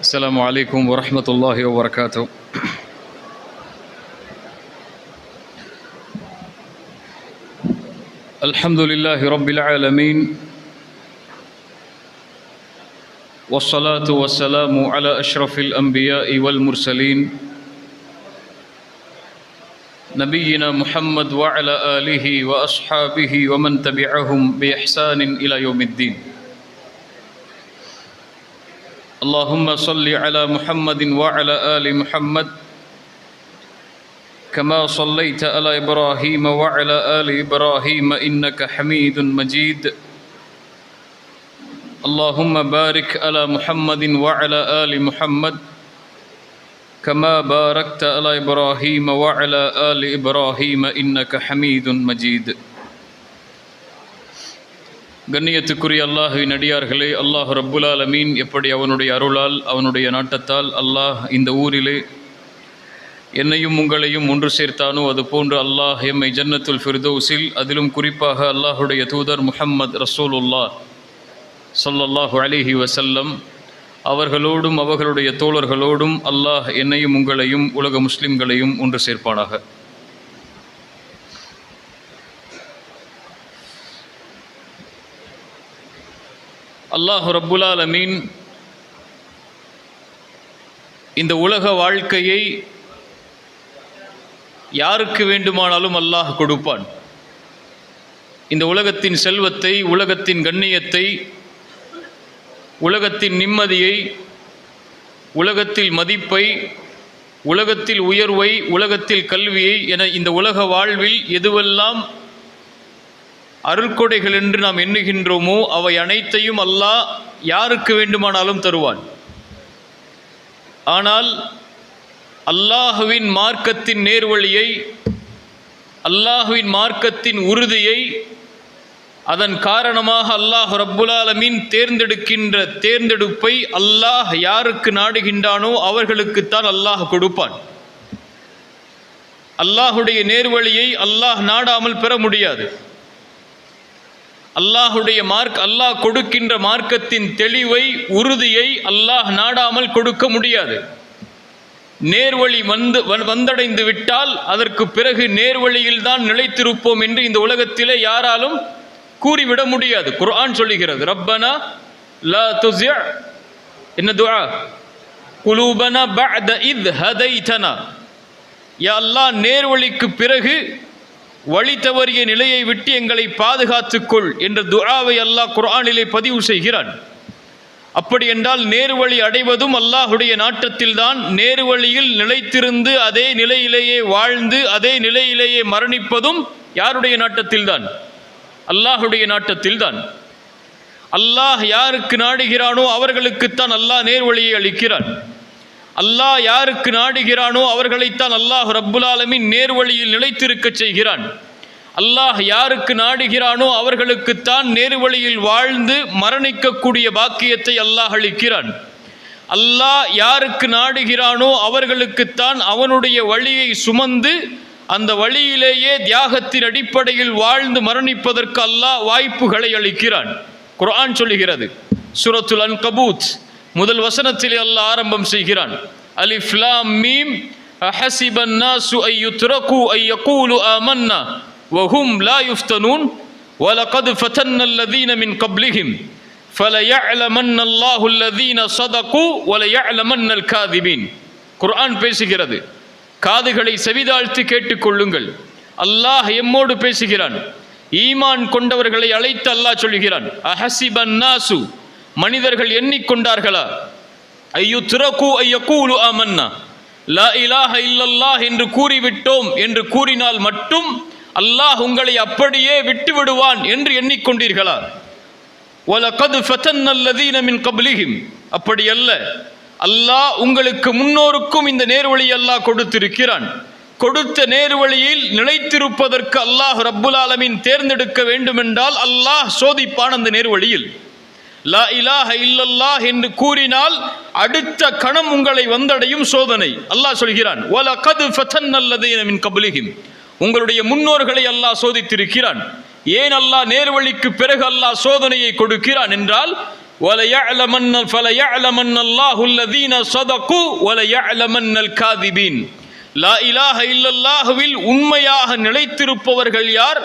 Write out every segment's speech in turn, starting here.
السلام عليكم ورحمة الله وبركاته. الحمد لله رب العالمين والصلاة والسلام على أشرف الأنبياء والمرسلين نبينا محمد وعلى آله وأصحابه ومن تبعهم بإحسان إلى يوم الدين. اللهم صل على محمد وعلى آل محمد كما صليت على إبراهيم وعلى آل إبراهيم إنك حميد مجيد. اللهم بارك على محمد وعلى آل محمد كما باركت على إبراهيم وعلى آل إبراهيم إنك حميد مجيد. கண்ணியத்துக்குரிய அல்லாஹ்வின் அடியார்களே, அல்லாஹ் ரப்புல் ஆலமீன் எப்படி அவனுடைய அருளால் அவனுடைய நாட்டத்தால் அல்லாஹ் இந்த ஊரிலே என்னையும் உங்களையும் ஒன்று சேர்த்தானோ அதுபோன்று அல்லாஹ் எம்மை ஜன்னத்துல் ஃபிர்தௌஸில், அதிலும் குறிப்பாக அல்லாஹுடைய தூதர் முஹம்மது ரசூலுல்லாஹ் ஸல்லல்லாஹு அலைஹி வஸல்லம் அவர்களோடும் அவர்களுடைய தோழர்களோடும் அல்லாஹ் என்னையும் உங்களையும் உலக முஸ்லிம்களையும் ஒன்று சேர்ப்பானாக. அல்லாஹ் ரப்புல் ஆலமீன் இந்த உலக வாழ்க்கையை யாருக்கு வேண்டுமானாலும் அல்லாஹ் கொடுப்பான். இந்த உலகத்தின் செல்வத்தை, உலகத்தின் கண்ணியத்தை, உலகத்தின் நிம்மதியை, உலகத்தில் மதிப்பை, உலகத்தில் உயர்வை, உலகத்தில் கல்வியை என இந்த உலக வாழ்வில் எதுவெல்லாம் அருள்கொடைகள் என்று நாம் எண்ணுகின்றோமோ அவை அனைத்தையும் அல்லாஹ் யாருக்கு வேண்டுமானாலும் தருவான். ஆனால் அல்லாஹுவின் மார்க்கத்தின் நேர்வழியை, அல்லாஹுவின் மார்க்கத்தின் உறுதியை, அதன் காரணமாக அல்லாஹ் ரப்புல் ஆலமீன் தேர்ந்தெடுக்கின்ற தேர்ந்தெடுப்பை அல்லாஹ் யாருக்கு நாடுகின்றானோ அவர்களுக்குத்தான் அல்லாஹ் கொடுப்பான். அல்லாஹுடைய நேர்வழியை அல்லாஹ் நாடாமல் பெற முடியாது. அல்லாஹ் கொடுக்கின்ற மார்க்கத்தின் தெளிவை, உறுதியை அல்லாஹ் நாடாமல் கொடுக்க முடியாது. நேர்வழி வந்தடைந்து விட்டால் அதற்கு பிறகு நேர்வழியில் தான் நிலைத்திருப்போம் என்று இந்த உலகத்திலே யாராலும் கூறிவிட முடியாது. குர்ஆன் சொல்லுகிறது, ரப்பனா லா துஸிஅ என்ன துஆ குலூபனா பஅத இத் ஹதைதனா, யா அல்லாஹ் நேர்வழிக்கு பிறகு வழி தவறிய நிலையை விட்டு எங்களை பாதுகாத்துக்கொள் என்ற துஆவை அல்லாஹ் குர்ஆனிலே பதிவு செய்கிறான். அப்படி என்றால் நேர்வழி அடைவதும் அல்லாஹுடைய நாட்டத்தில்தான். நேர்வழியில் நிலைத்திருந்து அதே நிலையிலேயே வாழ்ந்து அதே நிலையிலேயே மரணிப்பதும் யாருடைய நாட்டத்தில்தான்? அல்லாஹுடைய நாட்டத்தில்தான். அல்லாஹ் யாருக்கு நாடுகிறானோ அவர்களுக்குத்தான் அல்லாஹ் நேர்வழியை அளிக்கிறான். அல்லாஹ் யாருக்கு நாடுகிறானோ அவர்களைத்தான் அல்லாஹ் ரப்புல் ஆலமீன் நேர்வழியில் நிலைத்திருக்க செய்கிறான். அல்லாஹ் யாருக்கு நாடுகிறானோ அவர்களுக்குத்தான் நேர்வழியில் வாழ்ந்து மரணிக்கக்கூடிய பாக்கியத்தை அல்லாஹ் அளிக்கிறான். அல்லாஹ் யாருக்கு நாடுகிறானோ அவர்களுக்குத்தான் அவனுடைய வழியை சுமந்து அந்த வழியிலேயே தியாகத்தின் அடிப்படையில் வாழ்ந்து மரணிப்பதற்கு அல்லாஹ் வாய்ப்புகளை அளிக்கிறான். குர்ஆன் சொல்லுகிறது, சூரத்துல் அன்கபூத் முதல் வசனத்திலே அல்லாஹ் ஆரம்பம் செய்கிறான், அலிஃப் லாம் மீம் அஹஸிபன் நாசு ஐ யுத்ரகு ஐ யகூலு ஆமன்னா வஹும் லா யுஃப்தனூன் வலகத் ஃபதன்ன அல்லதீன மின் கப்லிஹிம் ஃபலயஅலமன்ன அல்லாஹு அல்லதீன ஸதகு வலயஅலமன்னல் காதிபீன். குர்ஆன் பேசுகிறது, காதுகளை செவிதாழ்த்தி கேட்டுக்கொள்ளுங்கள். அல்லாஹ் எம்மோடு பேசுகிறான். ஈமான் கொண்டவர்களை அழைத்து அல்லாஹ் சொல்கிறான், அஹஸிபன் நாசு, மனிதர்கள் எண்ணிக்கொண்டார்களா, ஐயுத்ரகு ஐயகூலு ஆமன்னா, லா இலாஹ இல்லல்லாஹ் என்று கூறிவிட்டோம் என்று கூறினால் மட்டும் அல்லாஹ் உங்களை அப்படியே விட்டு விடுவான் என்று எண்ணிக்கொண்டீர்களா? வலகத் ஃபதன்ன அல்லதீன மின் கப்லிஹிம், அப்படி அல்ல, அல்லாஹ் உங்களுக்கு முன்னோருக்கும் இந்த நேர்வழி அல்லாஹ் கொடுத்திருக்கிறான். கொடுத்த நேர்வழியில் நிலைத்திருப்பதற்கு அல்லாஹ் ரப்புல் ஆலமீன் தேர்ந்தெடுக்க வேண்டுமென்றால் அல்லாஹ் சோதிப்பான். அந்த நேர்வழியில் லா இலாஹ இல்லல்லாஹ் என்று கூறினால் அடுத்த கணம் உங்களை வந்தடையும் சோதனை. அல்லாஹ் சொல்கிறான், வலகத் ஃபதன்ன அல்லதீன மின் கப்லிஹிம், உங்களுடைய முன்னோர்களை அல்லாஹ் சோதித்திருக்கிறான். ஏன் அல்லாஹ் நேர்வழிக்கு பிறகு அல்லாஹ் சோதனையை கொடுக்கிறான் என்றால், فَلَيَعْلَمَنَّ اللَّهُ الَّذِينَ صَدَقُوا وَلَيَعْلَمَنَّ الْكَاذِبِينَ. லா இலாஹ இல்லல்லாஹுவில் உண்மையாக நிலைத்திருப்பவர்கள் யார்,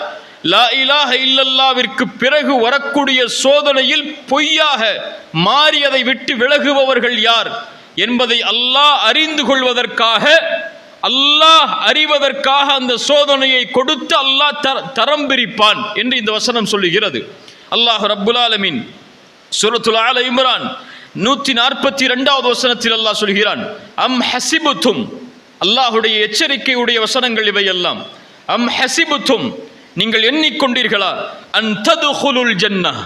லா இலாஹ இல்லல்லாஹ்விற்கு பிறகு வரக்கூடிய சோதனையில் பொய்யாக மாறியதை விட்டு விலகுபவர்கள் யார் என்பதை அல்லாஹ் அறிந்து கொள்வதற்காக, அல்லாஹ் அறிவதற்காக அந்த சோதனையை கொடுத்து அல்லாஹ் தரம் பிரிப்பான் என்று இந்த வசனம் சொல்லுகிறது. அல்லாஹ் ரப்புல் ஆலமீன் சூரத்துல் ஆல இம்ரான் 142வது வசனத்தில் அல்லாஹ் சொல்கிறான், அம் ஹசிபுத்தும், அல்லாஹுடைய எச்சரிக்கையுடைய வசனங்கள் இவையெல்லாம். அம் ஹசிபுத்தும், நீங்கள் எண்ணிக்கொண்டீர்களா, அன் ததுகுலுல் ஜன்னah,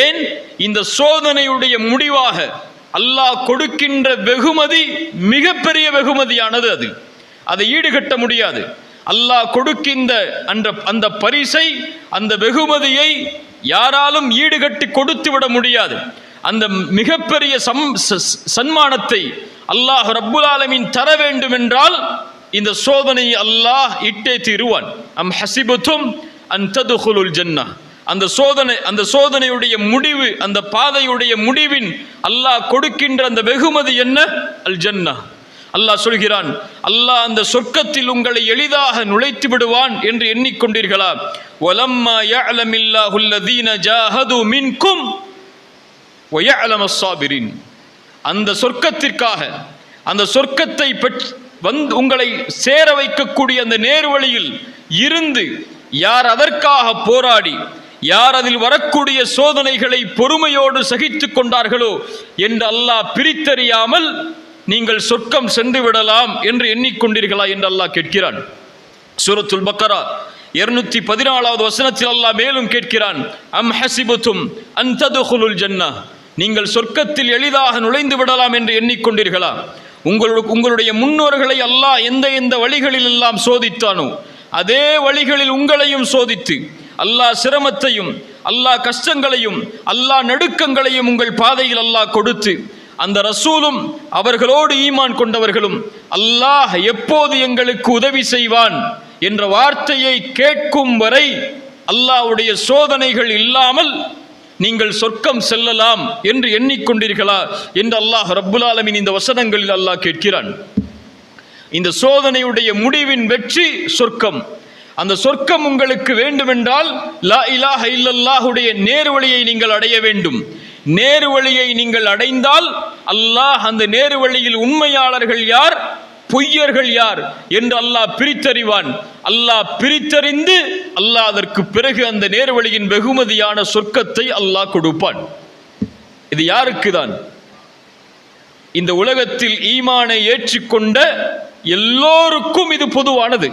ஏன் இந்த சோதனையுடைய முடிவாக அல்லாஹ் கொடுக்கின்ற வெகுமதி மிகப்பெரிய வெகுமதியானது, அதை ஈடுகட்ட முடியாது. அல்லாஹ் கொடுக்கின்ற அந்த பரிசை, அந்த வெகுமதியை யாராலும் ஈடுகட்டி கொடுத்து விட முடியாது. அந்த மிகப்பெரிய சன்மானத்தை அல்லாஹ் ரப்புல் ஆலமீன் தர வேண்டும் என்றால் இந்த சோதனை அல்லாஹ் இட்டே தீருவான். அம் ஹசிபுத்தும் அன் ததுகுலுல் ஜன்னah, அந்த சோதனையுடைய முடிவு, அந்த பாதையுடைய முடிவின் அல்லாஹ் கொடுக்கின்ற அந்த வெகுமதி என்ன, அல் ஜன்னah. அல்லாஹ் சொல்கிறான், அல்லாஹ் அந்த சொர்க்கத்தில் உங்களை எளிதாக நுழைத்து விடுவான் என்று எண்ணிக்கொண்டீர்களா? வலம்மா யஅலமில்லாஹு அல்லதீன ஜாஹது மின்கும் வ யஅலமஸ் ஸாபிரின், அந்த சொர்க்கத்திற்காக, அந்த சொர்க்கத்தை உங்களை சேர வைக்கக்கூடிய அந்த நேர்வழியில் இருந்து யார் அதற்காக போராடி, யார் அதில் வரக்கூடிய சோதனைகளை பொறுமையோடு சகித்து கொண்டார்களோ என்று அல்லாஹ் பிரித்தறியாமல் நீங்கள் சொர்க்கம் சென்று விடலாம் என்று எண்ணிக்கொண்டீர்களா என்று அல்லாஹ் கேட்கிறான். சூரத்துல் பக்கரா 214வது வசனத்தில் அல்லாஹ் மேலும் கேட்கிறான், அம் ஹசிபுத்தும் அன் ததுகுலுல் ஜன்னah, நீங்கள் சொர்க்கத்தில் எளிதாக நுழைந்து விடலாம் என்று எண்ணிக்கொண்டீர்களா? உங்களுடைய முன்னோர்களை அல்லாஹ் எந்த வழிகளில் எல்லாம் சோதித்தானோ அதே வழிகளில் உங்களையும் சோதித்து அல்லாஹ் சிரமத்தையும், அல்லாஹ் கஷ்டங்களையும், அல்லாஹ் நடுக்கங்களையும் உங்கள் பாதையில் அல்லாஹ் கொடுத்து, அந்த ரசூலும் அவர்களோடு ஈமான் கொண்டவர்களும் அல்லாஹ் எப்போது எங்களுக்கு உதவி செய்வான் என்ற வார்த்தையை கேட்கும் வரை அல்லாஹ்வுடைய சோதனைகள் இல்லாமல் நீங்கள் சொர்க்கம் செல்லலாம் என்று எண்ணிக்கொண்டீர்களா என்று அல்லாஹ் ரப்புல் ஆலமீன் இந்த வசனங்களில் அல்லாஹ் கேட்கிறான். இந்த சோதனையுடைய முடிவின் வெற்றி சொர்க்கம். அந்த சொர்க்கம் உங்களுக்கு வேண்டுமென்றால் லா இலாஹ இல்லல்லாஹுடைய நேர்வழியை நீங்கள் அடைய வேண்டும். நேர்வழியை நீங்கள் அடைந்தால் அல்லாஹ் அந்த நேர்வழியில் உண்மையாளர்கள் யார், பொய்யர்கள் யார் என்று அல்லாஹ் பிரித்தறிவான். அல்லாஹ் பிரித்தறிந்து அல்லாஹ் அதற்கு பிறகு அந்த நேர்வழியின் வெகுமதியான சொர்க்கத்தை அல்லாஹ் கொடுப்பான். இது யாருக்கு தான்? இந்த உலகத்தில் ஈமானை ஏற்றுக்கொண்ட எல்லோருக்கும் இது பொதுவானது.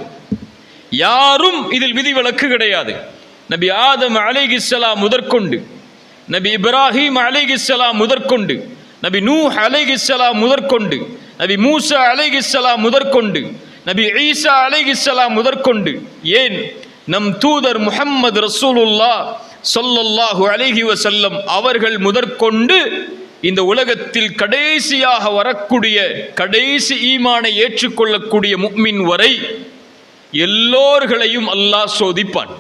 யாரும் இதில் விதிவிலக்கு கிடையாது. நபி ஆதம் அலைஹிஸ்ஸலாம் முதற்கொண்டு, நபி இப்ராஹிம் அலைஹிஸ்ஸலாம் முதற்கொண்டு, நபி நூஹ் அலைஹிஸ்ஸலாம் முதற்கொண்டு, நபி மூசா அலைஹிஸ்ஸலாம் முதற்கொண்டு, நபி ஈசா அலைஹிஸ்ஸலாம் முதற்கொண்டு, ஏன் நம் தூதர் முஹம்மது ரசூலுல்லாஹ் ஸல்லல்லாஹு அலைஹி வஸல்லம் அவர்கள் முதற்கொண்டு இந்த உலகத்தில் கடைசியாக வரக்கூடிய, கடைசி ஈமானை ஏற்றுக்கொள்ளக்கூடிய முஃமின் வரை எல்லோர்களையும் அல்லாஹ் சோதிப்பான்.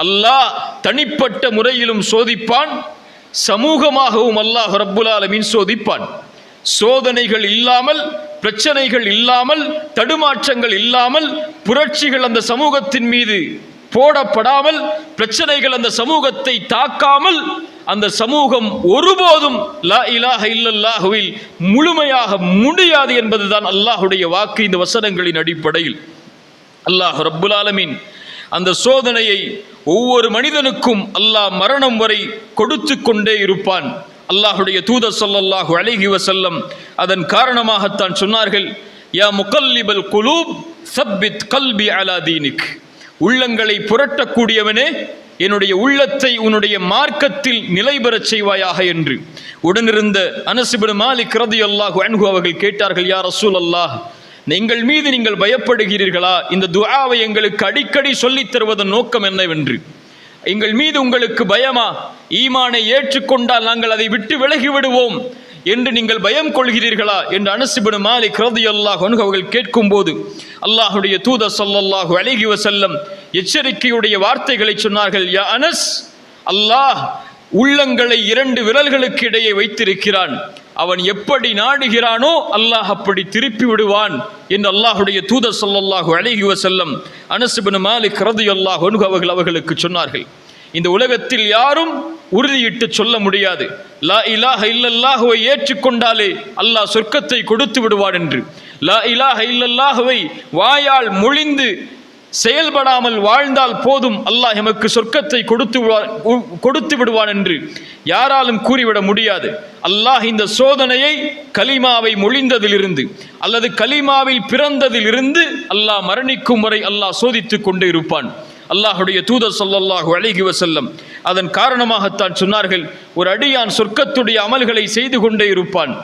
அல்லாஹ் தனிப்பட்ட முறையிலும் சோதிப்பான், சமூகமாகவும் அல்லாஹ் ரப்புல் ஆலமீன் சோதிப்பான். சோதனைகள் இல்லாமல், பிரச்சனைகள் இல்லாமல், தடுமாற்றங்கள் இல்லாமல், புரட்சிகள் அந்த சமூகத்தின் மீது போடப்படாமல், பிரச்சனைகள் அந்த சமூகத்தை தாக்காமல் அந்த சமூகம் ஒருபோதும் லா இலாஹ இல்லல்லாஹுவில் முழுமையாக முடியாது என்பதுதான் அல்லாஹுடைய வாக்கு. இந்த வசனங்களின் அடிப்படையில் அல்லாஹ் ரப்புல் ஆலமீன் அந்த சோதனையை ஒவ்வொரு மனிதனுக்கும் அல்லாஹ் மரணம் வரை கொடுத்து கொண்டே இருப்பான். அல்லாஹுடைய தூதர் ஸல்லல்லாஹு அலைஹி வஸல்லம் அதன் காரணமாகத்தான் சொன்னார்கள், யா முகல்லிபல் குலூப் சப்பித் கல்பி அலா தீனிக், உள்ளங்களை புரட்டக்கூடியவனே என்னுடைய உள்ளத்தை உன்னுடைய மார்க்கத்தில் நிலை பெறச் செய்வாயாக என்று. உடனிருந்த அனஸ் இப்னு மாலிக் ரலியல்லாஹு அன்ஹு அவர்கள் கேட்டார்கள், யா ரசூலல்லாஹ், எங்கள் மீது நீங்கள் பயப்படுகிறீர்களா? இந்த துஆவை எங்களுக்கு அடிக்கடி சொல்லித் தருவதன் நோக்கம் என்னவென்று. எங்கள் மீது உங்களுக்கு பயமா? ஈமானை ஏற்றுக்கொண்டால் நாங்கள் அதை விட்டு விலகி விடுவோம் என்று நீங்கள் பயம் கொள்கிறீர்களா என்று அனஸ் இப்னு மாலிக் ரலியல்லாஹு அன்ஹு அவர்கள் கேட்கும்போது அல்லாஹுடைய தூதர் ஸல்லல்லாஹு அலைஹி வஸல்லம் எச்சரிக்கையுடைய வார்த்தைகளை சொன்னார்கள். யா அனஸ், அல்லாஹ் உள்ளங்களை 2 விரல்களுக்கு இடையே வைத்திருக்கிறான். அவன் எப்படி நாடுகிறானோ அல்லாஹ் அப்படி திருப்பி விடுவான் என்று அல்லாஹுடைய தூதர் ஸல்லல்லாஹு அலைஹி வஸல்லம் அனஸ் இப்னு மாலிக் ரலியல்லாஹு அன்ஹு அவர்களுக்கு சொன்னார்கள். இந்த உலகத்தில் யாரும் உறுதியிட்டு சொல்ல முடியாது, லா இலாஹ இல்லல்லாஹுவை ஏற்றுக்கொண்டாலே அல்லாஹ் சொர்க்கத்தை கொடுத்து விடுவான் என்று. லா இலாஹ இல்லல்லாஹுவை வாயால் மொழிந்து செயல்படாமல் வாழ்ந்தால் போதும் அல்லாஹ் எமக்கு சொர்க்கத்தை கொடுத்து விடுவான் என்று யாராலும் கூறிவிட முடியாது. அல்லாஹ் இந்த சோதனையை கலிமாவை மொழிந்ததிலிருந்து அல்லது கலிமாவில் பிறந்ததிலிருந்து அல்லாஹ் மரணிக்கும் வரை அல்லாஹ் சோதித்துக் கொண்டே இருப்பான். அல்லாஹுடைய தூதர் ஸல்லல்லாஹு அலைஹி வஸல்லம் அதன் காரணமாகத்தான் சொன்னார்கள், ஒரு அடியான் சொர்க்கத்துடைய அமல்களை செய்து கொண்டே இருப்பான்.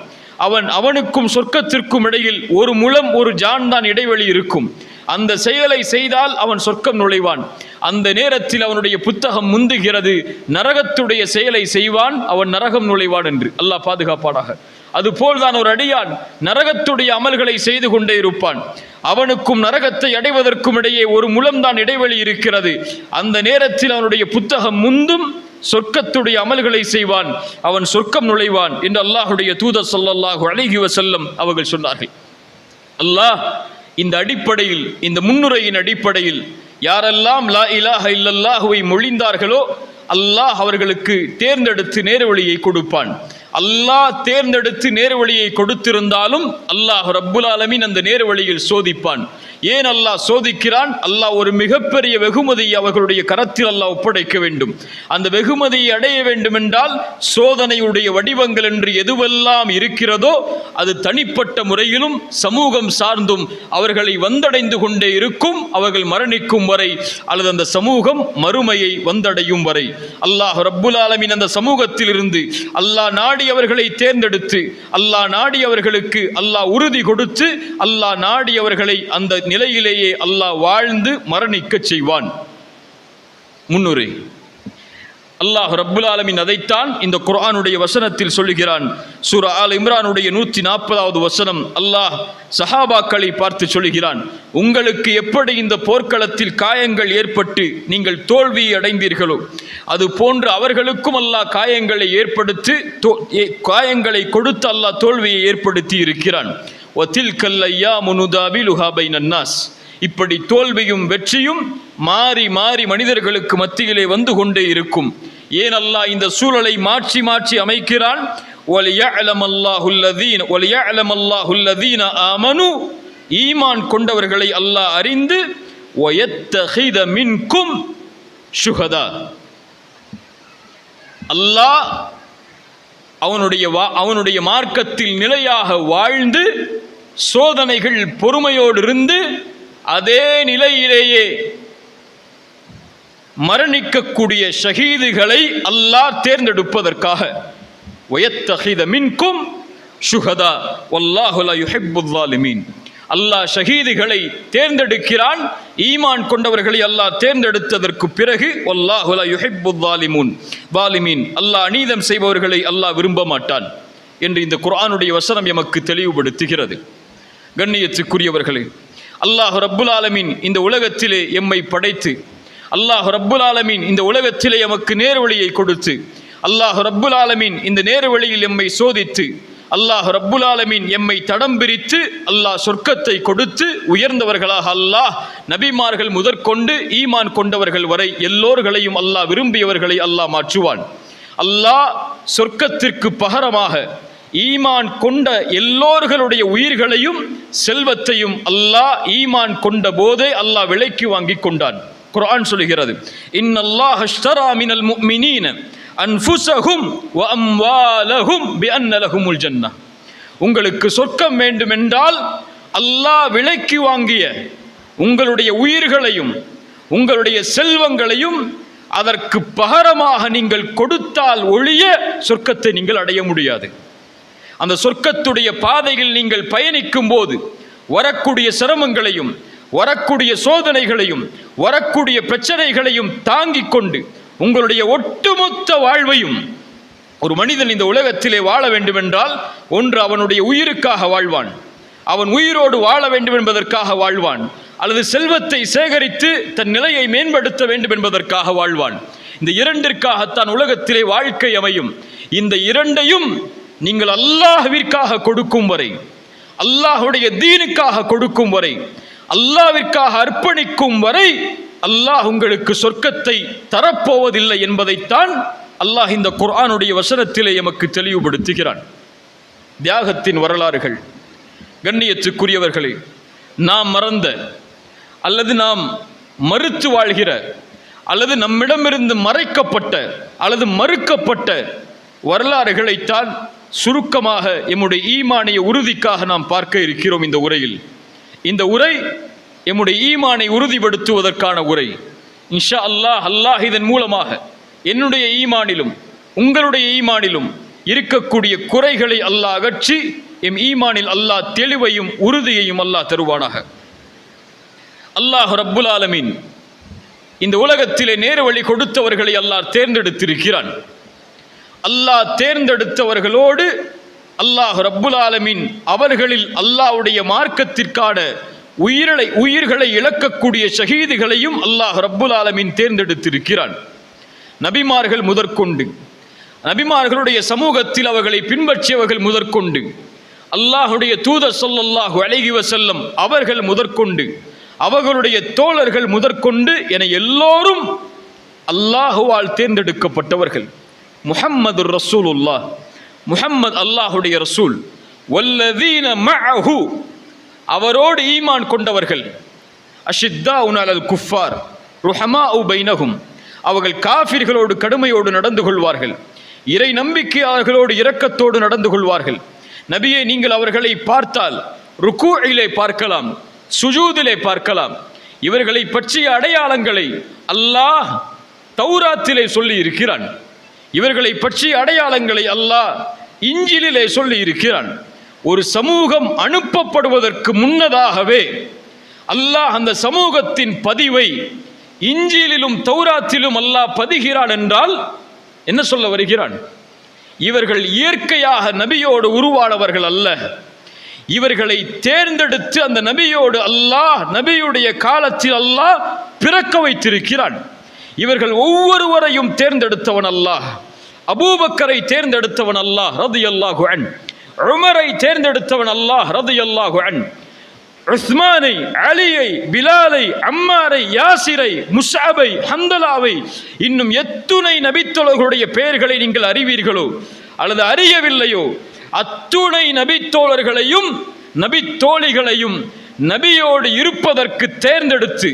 அவனுக்கும் சொர்க்கத்திற்கும் இடையில் 1 முழம் 1 ஜான் தான் இடைவெளி இருக்கும். அந்த செயலை செய்தால் அவன் சொர்க்கம் நுழைவான். அந்த நேரத்தில் அவனுடைய புத்தகம் முந்துகிறது, நரகத்துடைய செயலை செய்வான், அவன் நரகம் நுழைவான் என்று. அல்லாஹ் பாதுகாப்பானாக. அதுபோல்தான் ஒரு அடியான் நரகத்துடைய அமல்களை செய்து கொண்டே இருப்பான். அவனுக்கும் நரகத்தை அடைவதற்கும் இடையே 1 முழம் தான் இடைவெளி இருக்கிறது. அந்த நேரத்தில் அவனுடைய புத்தகம் முந்தும், சொர்க்கத்துடைய அமல்களை செய்வான், அவன் சொர்க்கம் நுழைவான் என்று அல்லாஹுடைய தூதர் ஸல்லல்லாஹு அலைஹி வஸல்லம் அவர்கள் சொன்னார்கள். அல்லாஹ் இந்த அடிப்படையில், இந்த முன்னுரையின் அடிப்படையில் யாரெல்லாம் லா இலாஹ இல்லல்லாஹுவை மொழிந்தார்களோ அல்லாஹ் அவர்களுக்கு தேர்ந்தெடுத்து நேர்வழியை கொடுப்பான். அல்லாஹ் தேர்ந்தெடுத்து நேர்வழியை கொடுத்திருந்தாலும் அல்லாஹ் ரப்புல் ஆலமீன் அந்த நேர்வழியில் சோதிப்பான். ஏன் அல்லாஹ் சோதிக்கிறான்? அல்லாஹ் ஒரு மிகப்பெரிய வெகுமதியை அவர்களுடைய கரத்தில் அல்லாஹ் ஒப்படைக்க வேண்டும். அந்த வெகுமதியை அடைய வேண்டும் என்றால் சோதனையுடைய வடிவங்கள் என்று எதுவெல்லாம் இருக்கிறதோ அது தனிப்பட்ட முறையிலும் சமூகம் சார்ந்தும் அவர்களை வந்தடைந்து கொண்டே இருக்கும், அவர்கள் மரணிக்கும் வரை அல்லது அந்த சமூகம் மறுமையை வந்தடையும் வரை. அல்லாஹ் ரப்புல் ஆலமீன் அந்த சமூகத்தில் இருந்து அல்லாஹ் நாடி அவர்களை தேர்ந்தெடுத்து, அல்லாஹ் நாடி அவர்களுக்கு அல்லாஹ் உறுதி கொடுத்து, அல்லாஹ் நாடி அவர்களை அந்த நிலையிலேயே அல்லாஹ் வாழ்ந்து மரணிக்க செய்வான். முன்னுரை. அல்லாஹ் ரப்புல் ஆலமீன் அதைத்தான் இந்த குர்ஆனுடைய வசனத்தில் சொல்லுகிறான். சூரா ஆல் இம்ரானுடைய 140வது வசனம் அல்லாஹ் சஹாபாக்களை பார்த்து சொல்லுகிறான், உங்களுக்கு எப்படி இந்த போர்க்களத்தில் காயங்கள் ஏற்பட்டு நீங்கள் தோல்வியை அடைந்தீர்களோ அது போன்று அவர்களுக்கும் அல்லாஹ் காயங்களை ஏற்படுத்தி காயங்களை கொடுத்து அல்லாஹ் தோல்வியை ஏற்படுத்தி இருக்கிறான். இப்படி தோல்வியும் வெற்றியும் மாறி மாறி மனிதர்களுக்கு மத்தியிலே வந்து கொண்டே இருக்கும். ஏன் அல்லாஹ் இந்த சூழலை மாற்றி மாற்றி அமைக்கிறான்? ஈமான் கொண்டவர்களை அல்லாஹ் அறிந்து அல்லாஹ் அவனுடைய மார்க்கத்தில் நிலையாக வாழ்ந்து சோதனைகள் பொறுமையோடு இருந்து அதே நிலையிலேயே மரணிக்கக்கூடிய ஷஹீதுகளை அல்லாஹ் தேர்ந்தெடுப்பதற்காக அல்லாஹ் ஷஹீதுகளை தேர்ந்தெடுக்கிறான். ஈமான் கொண்டவர்களை அல்லாஹ் தேர்ந்தெடுத்ததற்கு பிறகு வல்லாஹு லா யுஹிப்புல் ஸாலிமீன், அல்லாஹ் அநீதம் செய்பவர்களை அல்லாஹ் விரும்ப மாட்டான் என்று இந்த குர்ஆனுடைய வசனம் எமக்கு தெளிவுபடுத்துகிறது. கண்ணியத்துக்குரியவர்களே, அல்லாஹ் ரப்புல் ஆலமீன் இந்த உலகத்திலே எம்மை படைத்து, அல்லாஹ் ரப்புல் ஆலமீன் இந்த உலகத்திலே எமக்கு நேர்வழியை கொடுத்து, அல்லாஹ் ரப்புல் ஆலமீன் இந்த நேர்வழியில் எம்மை சோதித்து, அல்லாஹ் ரப்புல் ஆலமீன் எம்மை தடம் பிரித்து அல்லாஹ் சொர்க்கத்தை கொடுத்து உயர்ந்தவர்களாக அல்லாஹ் நபிமார்கள் முதற்கொண்டு ஈமான் கொண்டவர்கள் வரை எல்லோர்களையும் அல்லாஹ் விரும்பியவர்களை அல்லாஹ் மாற்றுவான். அல்லாஹ் சொர்க்கத்திற்கு பகரமாக ஈமான் கொண்ட எல்லோர்களுடைய உயிர்களையும் செல்வத்தையும் அல்லாஹ் ஈமான் கொண்ட போதே அல்லாஹ் விலைக்கு வாங்கி கொண்டான். குர்ஆன் சொல்கிறது, இன்னல்லாஹ் அஷ்தரா மினல் முஃமினீன அன்ஃபுஸஹும் வ அம்வாலஹும் பிஅன்ன லஹுமுல் ஜன்னah. உங்களுக்கு சொர்க்கம் வேண்டுமென்றால் அல்லாஹ் விலைக்கு வாங்கிய உங்களுடைய உயிர்களையும் உங்களுடைய செல்வங்களையும் அதற்கு பகரமாக நீங்கள் கொடுத்தால் ஒழிய சொர்க்கத்தை நீங்கள் அடைய முடியாது. அந்த சொர்க்கத்துடைய பாதையில் நீங்கள் பயணிக்கும் போது வரக்கூடிய சிரமங்களையும் வரக்கூடிய சோதனைகளையும் வரக்கூடிய பிரச்சனைகளையும் தாங்கிக் கொண்டு உங்களுடைய ஒட்டுமொத்த வாழ்வையும், ஒரு மனிதன் இந்த உலகத்திலே வாழ வேண்டுமென்றால் ஒன்று அவனுடைய உயிருக்காக வாழ்வான், அவன் உயிரோடு வாழ வேண்டும் என்பதற்காக வாழ்வான், அல்லது செல்வத்தை சேகரித்து தன் நிலையை மேம்படுத்த வேண்டும் என்பதற்காக வாழ்வான். இந்த இரண்டிற்காகத்தான் உலகத்திலே வாழ்க்கை அமையும். இந்த இரண்டையும் நீங்கள் அல்லாஹ்விற்காக கொடுக்கும் வரை, அல்லாஹ்வுடைய தீனுக்காக கொடுக்கும் வரை, அல்லாஹ்விற்காக அர்ப்பணிக்கும் வரை அல்லாஹ் உங்களுக்கு சொர்க்கத்தை தரப்போவதில்லை என்பதைத்தான் அல்லாஹ் இந்த குர்ஆனுடைய வசனத்திலே எமக்கு தெளிவுபடுத்துகிறான். தியாகத்தின் வரலாறுகள் கண்ணியத்துக்குரியவர்களே, நாம் மறந்த அல்லது நாம் மறுத்து வாழ்கிற அல்லது நம்மிடமிருந்து மறைக்கப்பட்ட அல்லது மறுக்கப்பட்ட வரலாறுகளைத்தான் சுருக்கமாக எம்முடைய ஈமானிய உறுதிக்காக நாம் பார்க்க இருக்கிறோம். இந்த உரையில், இந்த உரை எம்முடைய ஈமானை உறுதிப்படுத்துவதற்கான உரை. இன்ஷா அல்லாஹ், அல்லாஹ் இதன் மூலமாக என்னுடைய ஈமானிலும் உங்களுடைய ஈமானிலும் இருக்கக்கூடிய குறைகளை அல்லாஹ் அகற்றி எம் ஈமானில் அல்லாஹ் தெளிவையும் உறுதியையும் அல்லாஹ் தருவானாக. அல்லாஹ் ரப்புல் ஆலமீன் இந்த உலகத்திலே நேரு வழி கொடுத்தவர்களை அல்லாஹ் தேர்ந்தெடுத்திருக்கிறான். அல்லாஹ் தேர்ந்தெடுத்தவர்களோடு அல்லாஹ் ரப்புல் ஆலமீன் அவர்களில் அல்லாஹ்வுடைய மார்க்கத்திற்கான உயிர்களை இழக்கக்கூடிய ஷஹீதுகளையும் அல்லாஹ் ரப்புல் ஆலமீன் தேர்ந்தெடுத்திருக்கிறான். நபிமார்கள் முதற்கொண்டு, நபிமார்களுடைய சமூகத்தில் அவர்களை பின்பற்றியவர்கள் முதற்கொண்டு, அல்லாஹுடைய தூதர் ஸல்லல்லாஹு அலைஹி வஸல்லம் அவர்கள் முதற்கொண்டு, அவர்களுடைய தோழர்கள் முதற்கொண்டு என எல்லோரும் அல்லாஹுவால் தேர்ந்தெடுக்கப்பட்டவர்கள். முஹம்மது ரசூலுல்லாஹ், முஹம்மது அல்லாஹுடைய ரசூல். வல்லதீன மஅஹு, அவரோடு ஈமான் கொண்டவர்கள். அஷித்தாஉன் அலல் குஃபார் ருஹமாஉ பைனஹும், அவர்கள் காஃபிர்களோடு கடுமையோடு நடந்து கொள்வார்கள். இறை நம்பிக்கையாளர்களோடு இரக்கத்தோடு நடந்து கொள்வார்கள். நபியே, நீங்கள் அவர்களை பார்த்தால் ருக்கூஇலே பார்க்கலாம், சுஜூதிலே பார்க்கலாம். இவர்களை பற்றிய அடையாளங்களை அல்லாஹ் தௌராத்திலே சொல்லி இருக்கிறான். இவர்களை பற்றிய அடையாளங்களை அல்லாஹ் இஞ்சிலிலே சொல்லி இருக்கிறான். ஒரு சமூகம் அனுப்பப்படுவதற்கு முன்னதாகவே அல்லாஹ் அந்த சமூகத்தின் பதிவை இஞ்சிலிலும் தௌராத்திலும் அல்லாஹ் பதிகிறான் என்றால் என்ன சொல்ல வருகிறான்? இவர்கள் இயற்கையாக நபியோடு உருவானவர்கள் அல்ல. இவர்களை தேர்ந்தெடுத்து அந்த நபியோடு அல்லாஹ், நபியுடைய காலத்தில் அல்லாஹ் பிறக்க வைத்திருக்கிறான். இவர்கள் ஒவ்வொருவரையும் தேர்ந்தெடுத்தவன் அல்லாஹ். அபூபக்கரை தேர்ந்தெடுத்தவன் அல்லாஹ் ரலியல்லாஹு அன்ஹு. உமரை தேர்ந்தெடுத்தவன் அல்லாஹ் ரலியல்லாஹு அன்ஹு. உஸ்மானை, அலியை, பிலாலை, அம்மாரை, யாசிரை, முஸ்அபை, ஹந்தலாவை, இன்னும் எத்துணை நபித்தோழர்களுடைய பெயர்களை நீங்கள் அறிவீர்களோ அல்லது அறியவில்லையோ, அத்துணை நபித்தோழர்களையும் நபித்தோழிகளையும் நபியோடு இருப்பதற்கு தேர்ந்தெடுத்து,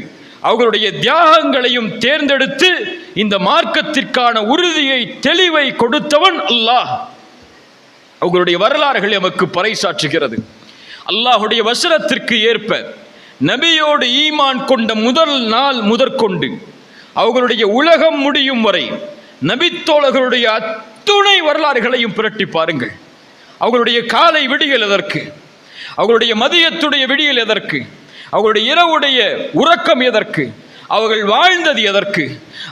அவர்களுடைய தியாகங்களையும் தேர்ந்தெடுத்து இந்த மார்க்கத்திற்கான உறுதியை, தெளிவை கொடுத்தவன் அல்லாஹ். அவர்களுடைய வரலாறுகள் எமக்கு பறைசாற்றுகிறது. அல்லாஹுடைய வசனத்திற்கு ஏற்ப நபியோடு ஈமான் கொண்ட முதல் நாள் முதற்கொண்டு அவர்களுடைய உலகம் முடியும் வரை நபித்தோழர்களுடைய அத்துணை வரலாறுகளையும் புரட்டி பாருங்கள். அவர்களுடைய காலை விடியல் எதற்கு? அவர்களுடைய மதியத்துடைய விடியல் எதற்கு? அவர்களுடைய இரவுடைய உறக்கம் எதற்கு? அவர்கள் வாழ்ந்தது எதற்கு?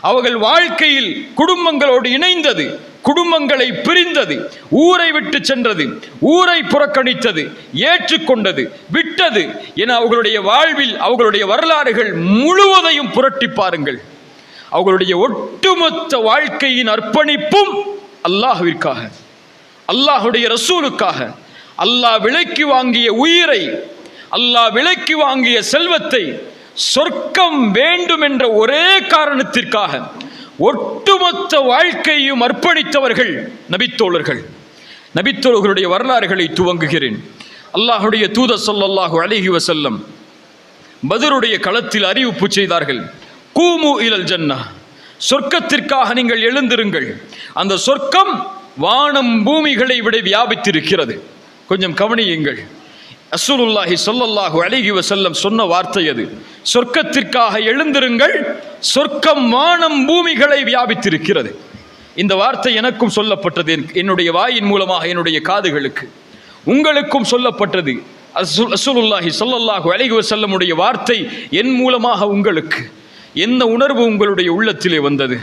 அவர்கள் வாழ்க்கையில் குடும்பங்களோடு இணைந்தது, குடும்பங்களை பிரிந்தது, ஊரை விட்டு சென்றது, ஊரை புறக்கணித்தது, ஏற்றுக்கொண்டது, விட்டது என அவர்களுடைய வாழ்வில் அவர்களுடைய வரலாறுகள் முழுவதையும் புரட்டி பாருங்கள். அவர்களுடைய ஒட்டுமொத்த வாழ்க்கையின் அர்ப்பணிப்பும் அல்லாஹ்விற்காக, அல்லாஹுடைய ரசூலுக்காக. அல்லாஹ் விலைக்கு வாங்கிய உயிரை, அல்லாஹ் விலைக்கு வாங்கிய செல்வத்தை, சொர்க்கம் வேண்டும் என்ற ஒரே காரணத்திற்காக ஒட்டுமொத்த வாழ்க்கையும் அர்ப்பணித்தவர்கள் நபித்தோழர்கள். நபித்தோழர்களுடைய வரலாறுகளை துவங்குகிறேன். அல்லாஹுடைய தூதர் ஸல்லல்லாஹு அலைஹி வஸல்லம் பத்ருடைய களத்தில் அறிவிப்பு செய்தார்கள். கூமு இலல் ஜன்னah, சொர்க்கத்திற்காக நீங்கள் எழுந்திருங்கள். அந்த சொர்க்கம் வானம் பூமிகளை விட வியாபித்திருக்கிறது. கொஞ்சம் கவனியுங்கள். ரசூலுல்லாஹி ஸல்லல்லாஹு அலைஹி வஸல்லம் சொன்ன வார்த்தை அது. சொர்க்கத்திற்காக எழுந்திருங்கள், சொர்க்கம் வானம் பூமிகளை வியாபித்திருக்கிறது. இந்த வார்த்தை எனக்கும் சொல்லப்பட்டது, என்னுடைய வாயின் மூலமாக என்னுடைய காதுகளுக்கு. உங்களுக்கும் சொல்லப்பட்டது. ரசூலுல்லாஹி ஸல்லல்லாஹு அலைஹி வஸல்லமுடைய வார்த்தை என் மூலமாக உங்களுக்கு. எந்த உணர்வு உங்களுடைய உள்ளத்திலே வந்தது?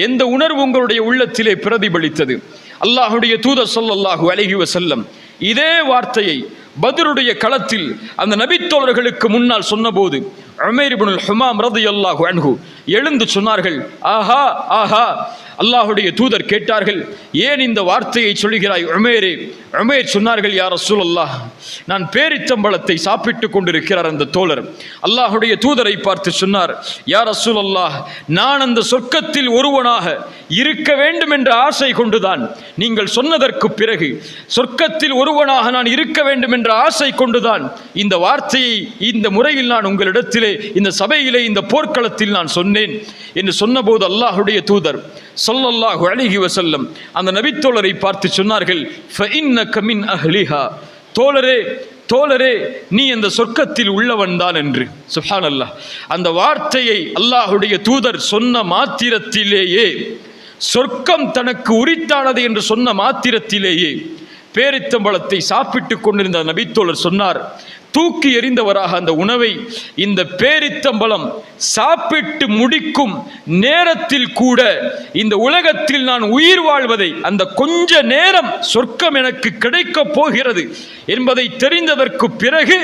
எந்த உணர்வு உங்களுடைய உள்ளத்திலே பிரதிபலித்தது? அல்லாஹுடைய தூதர் ஸல்லல்லாஹு அலைஹி வஸல்லம் இதே வார்த்தையை பத்ருடைய களத்தில் அந்த நபித்தோழர்களுக்கு முன்னால் சொன்னபோது உமைர் இப்னுல் ஹுமாம் ரலியல்லாஹு அன்ஹு எழுந்து சொன்னார்கள், ஆஹா ஆஹா, அல்லாஹுடைய தூதர் கேட்டார்கள், ஏன் இந்த வார்த்தையை சொல்கிறாய் உமைரே? உமைர் சொன்னார்கள், யா ரசூலல்லாஹ், நான் பேரித்தம்பழத்தை சாப்பிட்டுக் கொண்டிருக்கிறார் அந்த தோழர். அல்லாஹுடைய தூதரை பார்த்து சொன்னார், யா ரசூலல்லாஹ், நான் அந்த சொர்க்கத்தில் ஒருவனாக இருக்க வேண்டும் என்ற ஆசை கொண்டுதான் நீங்கள் சொன்னதற்கு பிறகு சொர்க்கத்தில் ஒருவனாக நான் இருக்க வேண்டும் என்ற ஆசை கொண்டுதான் இந்த வார்த்தையை இந்த முறையில் நான் உங்களிடத்திலே இந்த சபையிலே இந்த போர்க்களத்தில் நான் சொன்னேன் என்று சொன்னபோது அல்லாஹுடைய தூதர் ஸல்லல்லாஹு அலைஹி வஸல்லம் அந்த நபித்தோழரை பார்த்து சொன்னார்கள், ஃபஇன்னக மின் அஹ்லிஹா, தோழரே தோழரே, நீ அந்த சொர்க்கத்தில் உள்ளவன் தான் என்று. சுப்ஹானல்லாஹ். அந்த வார்த்தையை அல்லாஹுடைய தூதர் சொன்ன மாத்திரத்திலேயே, சொர்க்கம் தனக்கு உரித்தானது என்று சொன்ன மாத்திரத்திலேயே பேரித்தம்பழத்தை சாப்பிட்டு கொண்டிருந்த நபித்தோழர் சொன்னார், தூக்கி எறிந்தவராக அந்த உணவை இந்த பேரித்தம்பழம் சாப்பிட்டு முடிக்கும் நேரத்தில் கூட இந்த உலகத்தில் நான் உயிர் வாழ்வதை, அந்த கொஞ்ச நேரம் சொர்க்கம் எனக்கு கிடைக்கப் போகிறது என்பதை தெரிந்ததற்கு பிறகு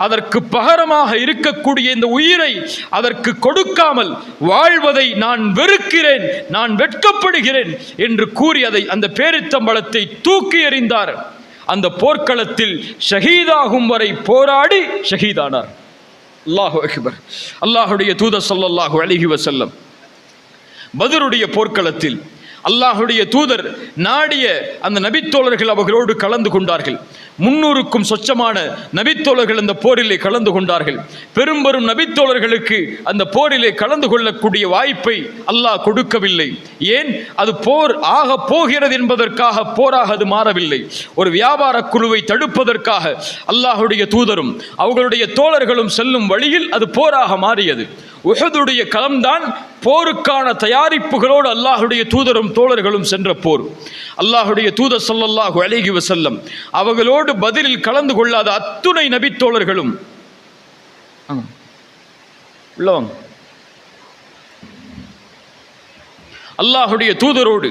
அதற்கு பகரமாக இருக்கக்கூடிய இந்த உயிரை அதற்கு கொடுக்காமல் வாழ்வதை நான் வெறுக்கிறேன், நான் வெட்கப்படுகிறேன் என்று கூறி அதை அந்த பேரித்தம்பழத்தை தூக்கி எறிந்தார். அந்த போர்க்களத்தில் ஷஹீதாகும் வரை போராடி ஷஹீதானார். அல்லாஹு அக்பர். அல்லாஹுடைய தூதர் ஸல்லல்லாஹு அலைஹி வஸல்லம் பத்ருடைய போர்க்களத்தில் அல்லாஹுடைய தூதர் நாடிய அந்த நபித்தோழர்கள் அவர்களோடு கலந்து கொண்டார்கள். 300க்கும் சொச்சமான நபித்தோழர்கள் அந்த போரிலே கலந்து கொண்டார்கள். பெரும்பெரும் நபித்தோழர்களுக்கு அந்த போரிலே கலந்து கொள்ளக்கூடிய வாய்ப்பை அல்லாஹ் கொடுக்கவில்லை. ஏன்? அது போர் ஆக போகிறது என்பதற்காக போராக அது மாறவில்லை. ஒரு வியாபார குழுவை தடுப்பதற்காக அல்லாஹுடைய தூதரும் அவர்களுடைய தோழர்களும் செல்லும் வழியில் அது போராக மாறியது. உஹதுடைய களம்தான் போருக்கான தயாரிப்புகளோடு அல்லாஹுடைய தூதரும் தோழர்களும் சென்ற போர். அல்லாஹுடைய தூதர் ஸல்லல்லாஹு அலைஹி வஸல்லம் அவர்களோடு பதிலில் கலந்து கொள்ளாத அத்துணை நபித்தோழர்களும் உள்ளவங்க அல்லாஹுடைய தூதரோடு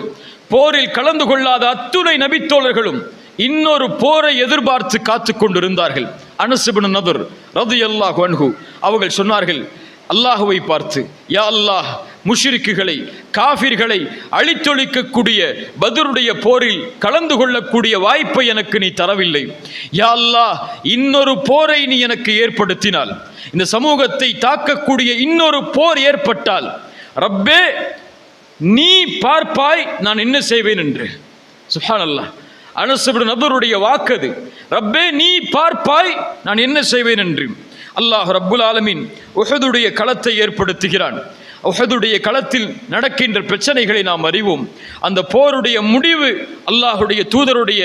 போரில் கலந்து கொள்ளாத அத்துணை நபித்தோழர்களும் இன்னொரு போரை எதிர்பார்த்து காத்து கொண்டிருந்தார்கள். அனஸ் இப்னு நதுர் ரலியல்லாஹு அன்ஹு அவர்கள் சொன்னார்கள், அல்லாஹுவை பார்த்து, யா அல்லாஹ், முஷ்ரிக்குகளை காஃபிர்களை அழித்தொழிக்கக்கூடிய பத்ருடைய போரில் கலந்து கொள்ளக்கூடிய வாய்ப்பை எனக்கு நீ தரவில்லை. யா அல்லாஹ், இன்னொரு போரை நீ எனக்கு ஏற்படுத்தினால், இந்த சமூகத்தை தாக்கக்கூடிய இன்னொரு போர் ஏற்பட்டால், ரப்பே நீ பார்ப்பாய் நான் என்ன செய்வேன் என்று. சுப்ஹானல்லாஹ். அனஸ் இப்னு நதுருடைய வாக்கது, ரப்பே நீ பார்ப்பாய் நான் என்ன செய்வேன் என்று. அல்லாஹ் ரப்புல் ஆலமீன் உஹதுடைய களத்தை ஏற்படுத்துகிறான். உஹதுடைய களத்தில் நடக்கின்ற பிரச்சனைகளை நாம் அறிவோம். அந்த போருடைய முடிவு அல்லாஹுடைய தூதருடைய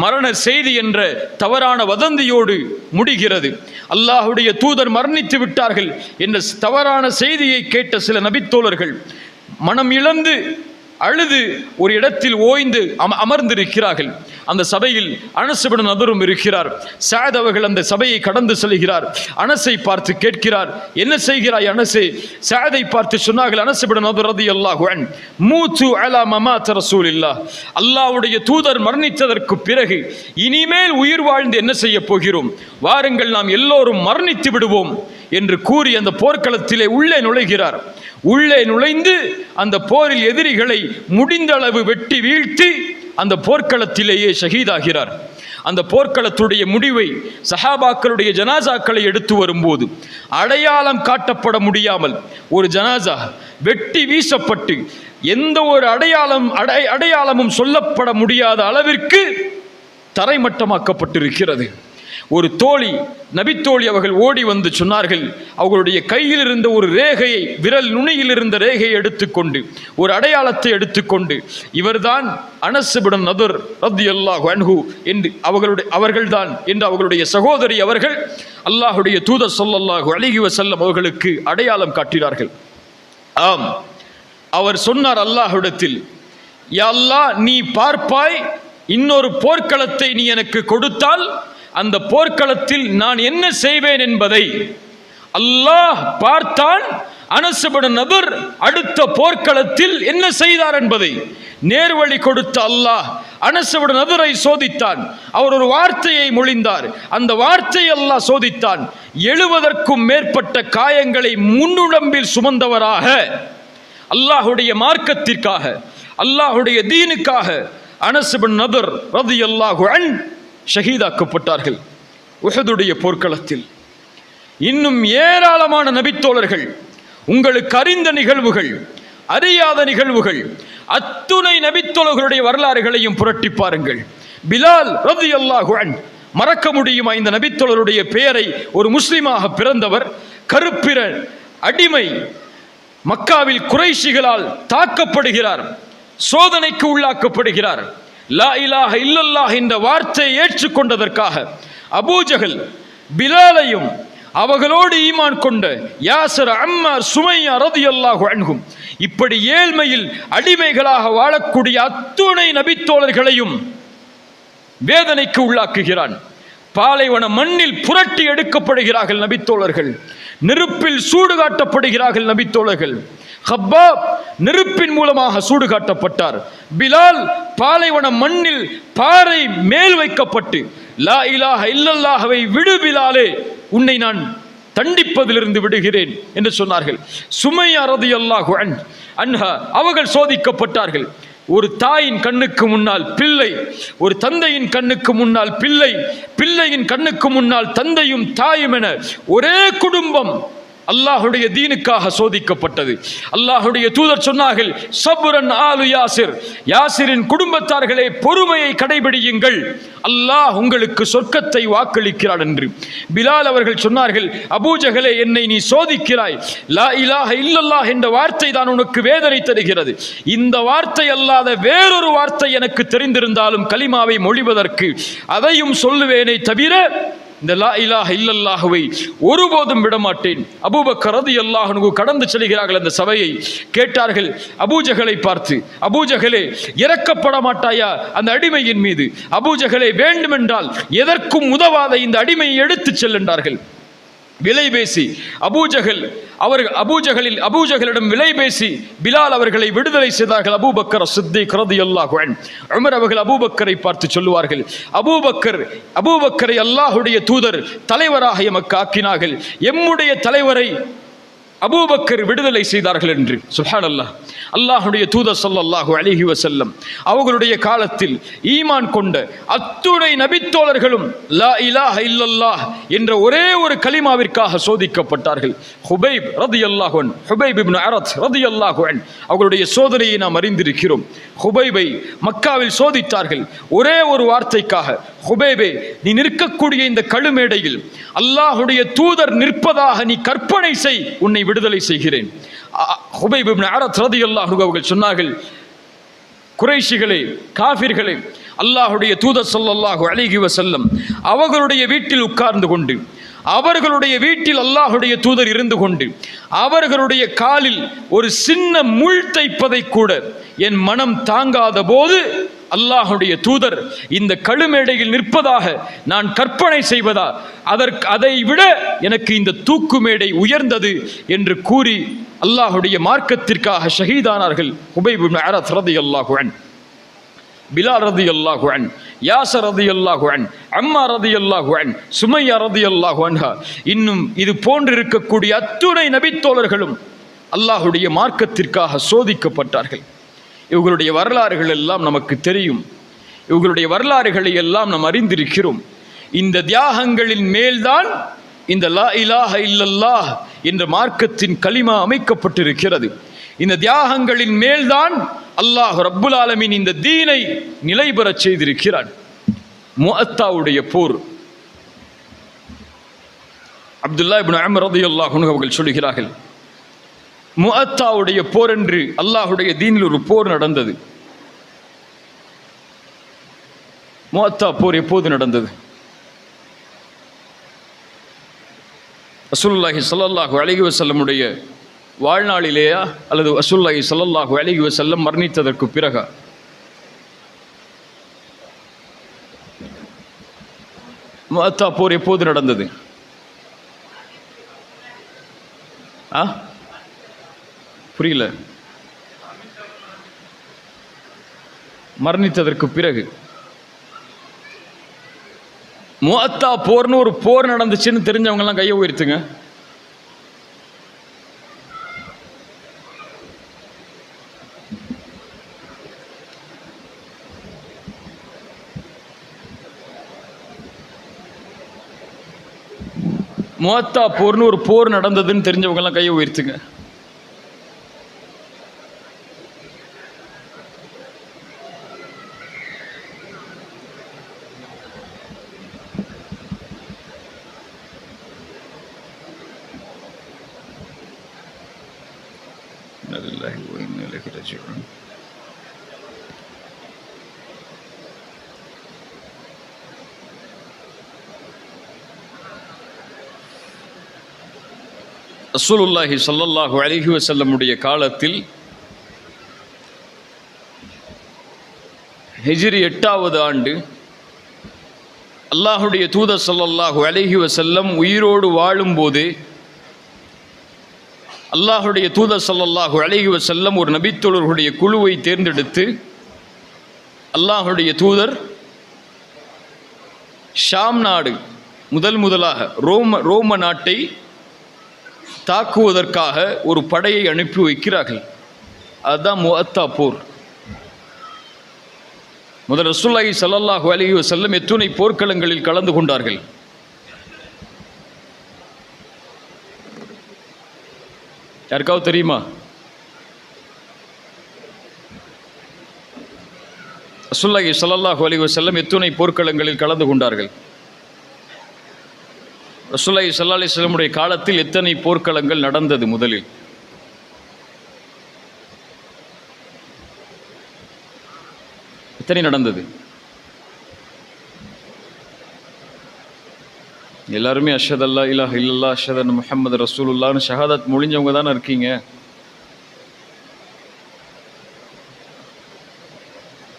மரண செய்தி என்ற தவறான வதந்தியோடு முடிகிறது. அல்லாஹுடைய தூதர் மரணித்து விட்டார்கள் என்ற தவறான செய்தியை கேட்ட சில நபித்தோழர்கள் மனம் இழந்து அழுது ஒரு இடத்தில் ஓய்ந்து அமர்ந்திருக்கிறார்கள். அந்த சபையில் அனஸ் இப்னு நதுரும் இருக்கிறார். சஅத் அவர்கள் அந்த சபையை கடந்து செல்கிறார். அனஸை பார்த்து கேட்கிறார், என்ன செய்கிறாய் அனஸே? சஅதை பார்த்து சொன்னார்கள், அனஸ் இப்னு நதுர் ரலியல்லாஹு அன்ஹு, மூது அலா மமாத் ரசூலில்லாஹ், அல்லாஹ்வுடைய தூதர் மரணித்ததற்கு பிறகு இனிமேல் உயிர் வாழ்ந்து என்ன செய்ய போகிறோம், வாருங்கள் நாம் எல்லோரும் மரணித்து விடுவோம் என்று கூறி அந்த போர்க்களத்திலே உள்ளே நுழைகிறார். உள்ளே நுழைந்து அந்த போரில் எதிரிகளை முடிந்த அளவு வெட்டி வீழ்த்தி அந்த போர்க்களத்திலேயே ஷஹீதாகிறார். அந்த போர்க்களத்துடைய முடிவை சஹாபாக்களுடைய ஜனாசாக்களை எடுத்து வரும்போது அடையாளம் காட்டப்பட முடியாமல் ஒரு ஜனாசா வெட்டி வீசப்பட்டு எந்த ஒரு அடையாளமும் சொல்லப்பட முடியாத அளவிற்கு தரைமட்டமாக்கப்பட்டிருக்கிறது. ஒரு தோழி, நபித்தோழி அவர்கள் ஓடி வந்து சொன்னார்கள், அவர்களுடைய கையில் இருந்த ஒரு ரேகையை, விரல் நுனியில் இருந்த ரேகையை எடுத்துக்கொண்டு, ஒரு அடையாளத்தை எடுத்துக்கொண்டு, இவர்தான் அனஸ் இப்னு நதுர் ரலியல்லாஹு அன்ஹு என்று அவர்கள்தான் என்று அவர்களுடைய சகோதரி அவர்கள் அல்லாஹுடைய தூதர் ஸல்லல்லாஹு அலைஹி வஸல்லம் அவர்களுக்கு அடையாளம் காட்டினார்கள். ஆம், அவர் சொன்னார் அல்லாஹ்விடத்தில், யா அல்லாஹ், நீ பார்ப்பாய், இன்னொரு போர்க்களத்தை நீ எனக்கு கொடுத்தால் அந்த போர்க்களத்தில் நான் என்ன செய்வேன் என்பதை அல்லாஹ் பார்த்தான். அனஸ் இப்னு நதர் அடுத்த போர்க்களத்தில் என்ன செய்தார் என்பதை நேர்வழி கொடுத்த அல்லாஹ் அனஸ் இப்னு நதரை சோதித்தான். அவர் ஒரு வார்த்தையை மொழிந்தார், அந்த வார்த்தையை அல்லாஹ் சோதித்தான். 70க்கும் மேற்பட்ட காயங்களை முன்னுடம்பில் சுமந்தவராக அல்லாஹுடைய மார்க்கத்திற்காக, அல்லாஹுடைய தீனுக்காக அனஸ் இப்னு நதர் ரலியல்லாஹு அன்ஹு ஷஹீதாக்கப்பட்டார்கள் உஹதுடைய போர்க்களத்தில். இன்னும் ஏராளமான நபித்தோழர்கள், உங்களுக்கு அறிந்த நிகழ்வுகள், அறியாத நிகழ்வுகள், அத்துணை நபித்தோழர்களுடைய வரலாறுகளையும் புரட்டி பாருங்கள். பிலால் ரலியல்லாஹு அன்ஹு, மறக்க முடியுமா இந்த நபித்தோழருடைய பெயரை? ஒரு முஸ்லிமாக பிறந்தவர், கருப்பிற அடிமை, மக்காவில் குறைஷிகளால் தாக்கப்படுகிறார், சோதனைக்கு உள்ளாக்கப்படுகிறார். லா இலாஹ இல்லல்லாஹ் என்ற வார்த்தையை ஏற்றுக்கொண்டதற்காக அபூஜஹல் பிலாலையும் அவர்களோடு ஈமான் கொண்ட யாசர், அம்மார், சுமையா ரலியல்லாஹு அன்ஹும், இப்படி ஏழ்மையில் அடிமைகளாக வாழக்கூடிய அத்துணை நபித்தோழர்களையும் வேதனைக்கு உள்ளாக்குகிறான். பாலைவன மண்ணில் புரட்டி எடுக்கப்படுகிறார்கள் நபித்தோழர்கள், நெருப்பில் சூடு காட்டப்படுகிறார்கள் நபித்தோழர்கள். ஹப்பாப் நெருப்பின் மூலமாக சூடு காட்டப்பட்டார். பிலால் பாலைவன மண்ணில் பாறை மேல் வைக்கப்பட்டு லா இலாஹ இல்லல்லாஹ்வை விடு பிலாலே, உன்னை நான் தண்டிப்பதிலிருந்து விடுகிறேன் என்று சொன்னார்கள். சுமையா ரலியல்லாஹு அன்ஹா அவர்கள் சோதிக்கப்பட்டார்கள். ஒரு தாயின் கண்ணுக்கு முன்னால் பிள்ளை, ஒரு தந்தையின் கண்ணுக்கு முன்னால் பிள்ளை, பிள்ளையின் கண்ணுக்கு முன்னால் தந்தையும் தாயும் என ஒரே குடும்பம் அல்லாஹுடைய தீனுக்காக சோதிக்கப்பட்டது. அல்லாஹுடைய தூதர் சொன்னார்கள், சப்ரன் ஆலு யாசிர், யாசிரின் குடும்பத்தார்களே பொறுமையை கடைபிடியுங்கள், அல்லாஹ் உங்களுக்கு சொர்க்கத்தை வாக்களிக்கிறார் என்று. பிலால் அவர்கள் சொன்னார்கள், அபூஜஹலே என்னை நீ சோதிக்கிறாய், லா இலாஹ இல்லல்லாஹ் என்ற வார்த்தை தான் உனக்கு வேதனை தருகிறது. இந்த வார்த்தை அல்லாத வேறொரு வார்த்தை எனக்கு தெரிந்திருந்தாலும் கலிமாவை மொழிவதற்கு அதையும் சொல்லுவேனே தவிர இந்த லா இலாஹ இல்லல்லாஹுவை ஒருபோதும் விடமாட்டேன். அபூபக்கர் ரலியல்லாஹு அன்ஹு கடந்து செல்கிறார்கள் அந்த சபையை. கேட்டார்கள் அபூஜஹலை பார்த்து, அபூஜஹலே இரக்கப்பட மாட்டாயா அந்த அடிமையின் மீது? அபூஜஹலே வேண்டுமென்றால் எதற்கும் உதவாத இந்த அடிமையை எடுத்துச் செல்கின்றார்கள். விலை பேசி அபூஜஹலிடம் விலை பேசி பிலால் அவர்களை விடுதலை செய்தார்கள். அபூபக்கர் சித்திக் ரலியல்லாஹு அன்ஹு. உமர் அவர்கள் அபூபக்கரை பார்த்து சொல்லுவார்கள், அபூபக்கரை அல்லாஹுடைய தூதர் தலைவராக எமக்கு ஆக்கினார்கள், எம்முடைய தலைவரை அபூபக்கர் விடுதலை செய்தார்கள் என்று. சுப்ஹானல்லாஹ். அல்லாஹுடைய தூதர் ஸல்லல்லாஹு அலைஹி வஸல்லம் அவர்களுடைய காலத்தில் ஈமான் கொண்ட அத்துணை நபித்தோழர்களும் லா இலாஹ இல்லல்லாஹ் என்ற ஒரே ஒரு கலிமாவிற்காக சோதிக்கப்பட்டார்கள். ஹுபைப் ரலியல்லாஹு அன்ஹு, ஹுபைப் இப்னு அரத் ரலியல்லாஹு அன்ஹு அவர்களுடைய சோதனையை நாம் அறிந்திருக்கிறோம். ஹுபைபை மக்காவில் சோதித்தார்கள் ஒரே ஒரு வார்த்தைக்காக. ஹுபைபே, நீ நிற்கக்கூடிய இந்த கழுமேடையில் அல்லாஹுடைய தூதர் நிற்பதாக நீ கற்பனை செய், உன்னை விடுதலை செய்கிறேன். ஹுபைப் இப்னு அரத் ரலியல்லாஹு அன்ஹு அவர்கள் சொன்னார்கள், குறைஷிகளே, காஃபிர்களே, அல்லாஹுடைய தூதர் ஸல்லல்லாஹு அலைஹி வஸல்லம் அவர்களுடைய வீட்டில் உட்கார்ந்து கொண்டு, அவர்களுடைய வீட்டில் அல்லாஹுடைய தூதர் இருந்து கொண்டு, அவர்களுடைய காலில் ஒரு சின்ன முள் தைப்பதை கூட என் மனம் தாங்காத போது அல்லாஹுடைய தூதர் இந்த கழுமேடையில் நிற்பதாக நான் கற்பனை செய்வதா? அதை விட எனக்கு இந்த தூக்கு மேடை உயர்ந்தது என்று கூறி அல்லாஹுடைய மார்க்கத்திற்காக ஷஹீதானார்கள். ஹுபைப் இப்னு அரத் ரலியல்லாஹு அன்ஹு, பிலால் ரலியல்லாஹு அன்ஹு, யாசர் ரலியல்லாஹு அன்ஹு, அம்மார் ரலியல்லாஹு அன்ஹு, சுமையா ரலியல்லாஹு அன்ஹா, இன்னும் இது போன்று இருக்கக்கூடிய அத்துணை நபித்தோழர்களும் அல்லாஹுடைய மார்க்கத்திற்காக சோதிக்கப்பட்டார்கள். இவர்களுடைய வரலாறுகள் எல்லாம் நமக்கு தெரியும். இவர்களுடைய வரலாறுகளை எல்லாம் நாம் அறிந்திருக்கிறோம். இந்த தியாகங்களின் மேல்தான் இந்த லா இலாஹ இல்லல்லாஹ் என்ற மார்க்கத்தின் கலிமா அமைக்கப்பட்டிருக்கிறது. இந்த தியாகங்களின் மேல்தான் அல்லாஹ் ரப்புல் ஆலமீன் இந்த தீனை நிலை பெறச் செய்திருக்கிறான். முஅத்தாவுடைய போர், அப்துல்லா இப்னு உமர் ரலியல்லாஹு அன்ஹு அவர்கள் சொல்கிறார்கள், முஅத்தாவுடைய போர் என்று அல்லாஹுடைய தீனில் ஒரு போர் நடந்தது. முஅத்தா போர் எப்போது நடந்தது? ரசூலுல்லாஹி ஸல்லல்லாஹு அலைஹி வஸல்லமுடைய வாழ்நாளிலேயா அல்லது ரசூலுல்லாஹி ஸல்லல்லாஹு அலைஹி வஸல்லம் மரணித்ததற்கு பிறகா? முஅத்தா போர் எப்போது நடந்தது? புரியல. மரணித்ததற்கு பிறகு முஅத்தா போர்னு ஒரு போர் நடந்துச்சுன்னு தெரிஞ்சவங்க எல்லாம் கையை உயர்த்துங்க. முஅத்தா போர்னு ஒரு போர் நடந்ததுன்னு தெரிஞ்சவங்க எல்லாம் கையை உயர்த்துங்க. ரசூலுல்லாஹி ஸல்லல்லாஹு அலைஹி வஸல்லம் உடைய காலத்தில் ஹிஜ்ரி 8வது ஆண்டு அல்லாஹுடைய தூதர் ஸல்லல்லாஹு அலைஹி வஸல்லம் உயிரோடு வாழும்போது அல்லாஹுடைய தூதர் ஸல்லல்லாஹு அலைஹி வஸல்லம் ஒரு நபித்தோழர்களுடைய குழுவை தேர்ந்தெடுத்து அல்லாஹுடைய தூதர் ஷாம் நாடு முதலாக ரோம நாட்டை தாக்குவதற்காக ஒரு படையை அனுப்பி வைக்கிறார்கள். அதுதான் முஅத்தா போர். முதல் ரசூலுல்லாஹி ஸல்லல்லாஹு அலைஹி வஸல்லம் எத்துணை போர்க்களங்களில் கலந்து கொண்டார்கள். யாருக்காவது தெரியுமா? ரசூலுல்லாஹி ஸல்லல்லாஹு அலைஹி வஸல்லம் எத்துணை போர்க்களங்களில் கலந்து கொண்டார்கள்? ரசூலுல்லாஹி ஸல்லல்லாஹு அலைஹி வஸல்லம் உடைய காலத்தில் எத்தனை போர்க்களங்கள் நடந்தது? முதலில் எத்தனை நடந்தது? எல்லாருமே அஷ்ஹது அல்லா இலாஹ இல்லல்லாஹ் அஷ்ஹது அன்ன முஹம்மது ரசூலுல்லாஹ்னு ஷஹாதத் மொழிஞ்சவங்க தானே இருக்கீங்க.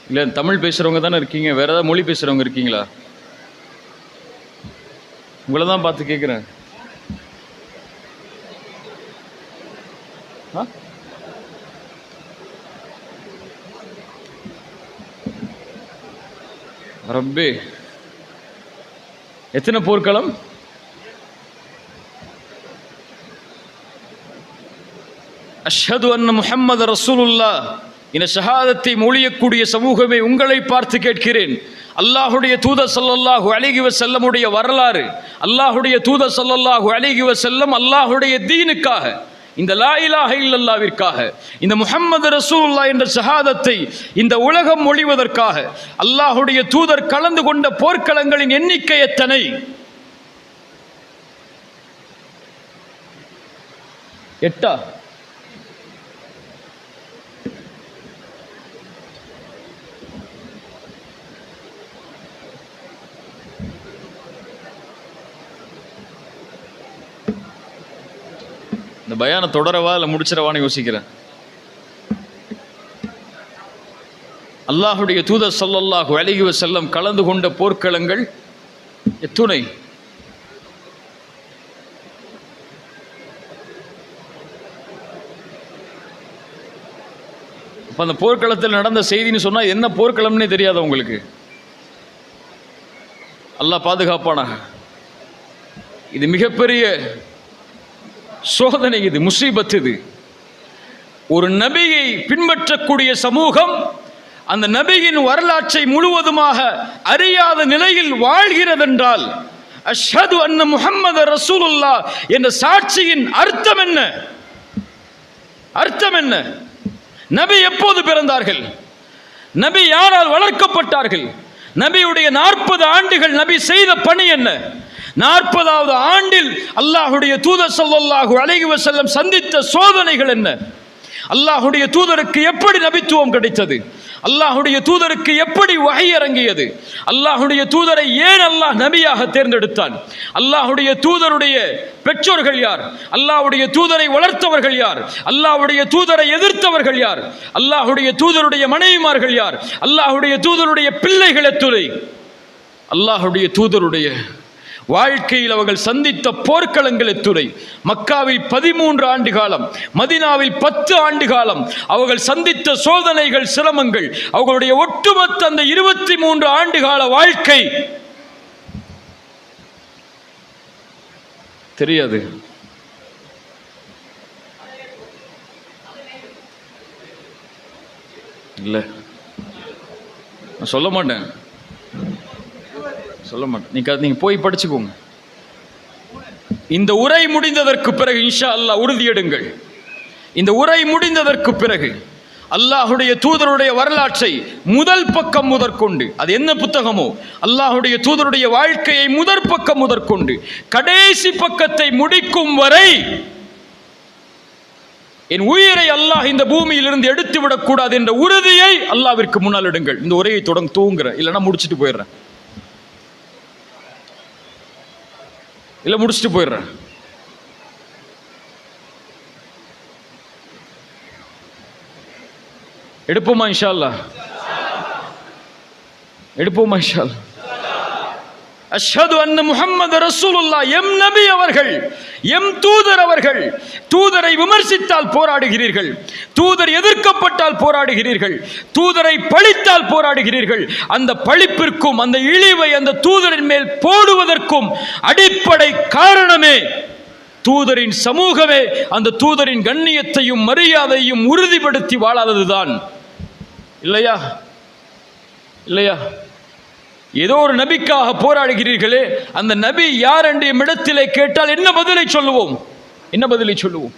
இல்லை தமிழ் பேசுகிறவங்க தானே இருக்கீங்க. வேறு ஏதாவது மொழி பேசுகிறவங்க இருக்கீங்களா? உங்களை தான் பார்த்து கேட்குறேன். ரப்பே, எத்தனை போர்க்களம்? அஷ்ஹது அன்ன முஹம்மது ரசூலுல்லாஹ் இந்த ஷஹாதத்தை மொழியக்கூடிய சமூகமே உங்களை பார்த்து கேட்கிறேன். அல்லாஹுடைய தூதர் ஸல்லல்லாஹு அலைஹி வஸல்லமுடைய வரலாறு, அல்லாஹுடைய தூதர் ஸல்லல்லாஹு அலைஹி வஸல்லம் அல்லாஹுடைய தீனுக்காக, இந்த லா இலாஹ இல்லல்லாஹ்விற்காக, இந்த முஹம்மது ரசூலுல்லாஹ் என்ற ஷஹாதத்தை இந்த உலகம் மொழிவதற்காக அல்லாஹுடைய தூதர் கலந்து கொண்ட போர்க்களங்களின் எண்ணிக்கை எத்தனை? 8. இந்த பயான தொடரவா இல்லை முடிச்சிடவான்னு யோசிக்கிறேன். அல்லாஹுடைய தூதர் ஸல்லல்லாஹு அலைஹி வஸல்லம் கலந்து கொண்ட போர்க்களங்கள் எத்துணை? அப்போ அந்த போர்க்களத்தில் நடந்த செய்தின்னு சொன்னால் என்ன போர்க்களம்னே தெரியாத உங்களுக்கு? அல்லாஹ் பாதுகாப்பானாக. இது மிகப்பெரிய சோதனை, இது முசீபத். இது ஒரு நபியை பின்பற்றக்கூடிய சமூகம் அந்த நபியின் வரலாற்றை முழுவதுமாக அறியாத நிலையில் வாழ்கிறதென்றால் அஷ்ஹது அன்ன முஹம்மது ரசூலுல்லாஹ் என்ற சாட்சியின் அர்த்தம் என்ன? அர்த்தம் என்ன? நபி எப்போது பிறந்தார்கள்? நபி யாரால் வளர்க்கப்பட்டார்கள்? நபியுடைய 40 ஆண்டுகள் நபி செய்த பணி என்ன? 40வது ஆண்டில் அல்லாஹுடைய தூதர் ஸல்லல்லாஹு அலைஹி வஸல்லம் சந்தித்த சோதனைகள் என்ன? அல்லாஹுடைய தூதருக்கு எப்படி நபித்துவம் கிடைத்தது? அல்லாஹுடைய தூதருக்கு எப்படி வஹி இறங்கியது? அல்லாஹுடைய தூதரை ஏன் அல்லாஹ் நபியாக தேர்ந்தெடுத்தான்? அல்லாஹுடைய தூதருடைய பெற்றோர்கள் யார்? அல்லாஹுடைய தூதரை வளர்த்தவர்கள் யார்? அல்லாஹுடைய தூதரை எதிர்த்தவர்கள் யார்? அல்லாஹுடைய தூதருடைய மனைவிமார்கள் யார்? அல்லாஹுடைய தூதருடைய பிள்ளைகள் எத்துணை? அல்லாஹுடைய தூதருடைய வாழ்க்கையில் அவர்கள் சந்தித்த போர்க்களங்கள் எத்துணை. மக்காவில் 13 ஆண்டு காலம், மதீனாவில் 10 ஆண்டு காலம் அவர்கள் சந்தித்த சோதனைகள், சிரமங்கள், அவர்களுடைய ஒட்டுமொத்த அந்த 23 ஆண்டு கால வாழ்க்கை தெரியாது. இல்லை, நான் சொல்ல மாட்டேன். நீங்க போய் படிச்சுக்கோங்க. இந்த உரை முடிந்ததற்கு பிறகு இன்ஷா அல்லாஹ் உறுதியெடுங்கள். இந்த உரை முடிந்ததற்கு பிறகு அல்லாஹுடைய தூதருடைய வரலாற்றை முதல் பக்கம் முதற்கொண்டு, அது என்ன புத்தகமோ அல்லாஹுடைய தூதருடைய வாழ்க்கையை முதற் பக்கம் முதற்கொண்டு கடைசி பக்கத்தை முடிக்கும் வரை என் உயிரை அல்லாஹ் இந்த பூமியிலிருந்து எடுத்து விடக்கூடாது என்ற உறுதியை அல்லாஹ்விற்கு முன்னால் எடுங்கள். இந்த உரையை தொடங்க தூங்குறேன், இல்லைன்னா முடிச்சுட்டு போயிடுறேன். எடுப்போமா இன்ஷா அல்லாஹ்? எடுப்போமா இன்ஷா அல்லாஹ்? அஷ்ஹது அன்ன முஹம்மது ரசூலுல்லாஹ், எம் நபி அவர்கள், எம் தூதர் அவர்கள். தூதரை விமர்சித்தால் போராடுகிறீர்கள், தூதர் எதிர்க்கப்பட்டால் போராடுகிறீர்கள், தூதரை பழித்தால் போராடுகிறீர்கள். அந்த பழிப்பிற்கும் அந்த இழிவை அந்த தூதரின் மேல் போடுவதற்கும் அடிப்படை காரணமே தூதரின் சமூகமே அந்த தூதரின் கண்ணியத்தையும் மரியாதையும் உறுதிப்படுத்தி வாழாததுதான். இல்லையா? இல்லையா? ஏதோ ஒரு நபிக்காக போராடுகிறீர்களே, அந்த நபி யார் என்ற இடத்திலே கேட்டால் என்ன பதிலை சொல்லுவோம்? என்ன பதிலை சொல்லுவோம்?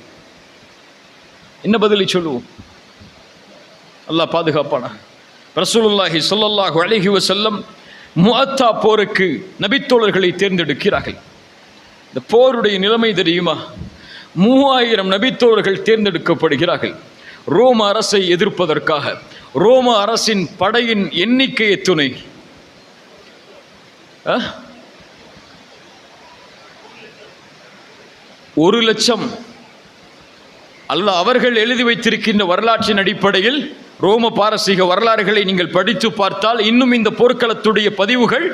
என்ன பதிலை சொல்லுவோம்? அல்லாஹ் பாதுகாப்பானா. ரசூலுல்லாஹி ஸல்லல்லாஹு அலைஹி வஸல்லம் முஅத்தா போருக்கு நபித்தோழர்களை தேர்ந்தெடுக்கிறார்கள். இந்த போருடைய நிலைமை தெரியுமா? 3000 நபித்தோழர்கள் தேர்ந்தெடுக்கப்படுகிறார்கள் ரோம அரசை எதிர்ப்பதற்காக. ரோம அரசின் படையின் எண்ணிக்கை எத்துணை? 1,00,000. அல்லாஹ் அவர்கள் எழுதி வைத்திருக்கின்ற வரலாற்றின் அடிப்படையில் ரோம பாரசீக வரலாறுகளை நீங்கள் படித்து பார்த்தால் இன்னும் இந்த போர்க்களத்துடைய பதிவுகள்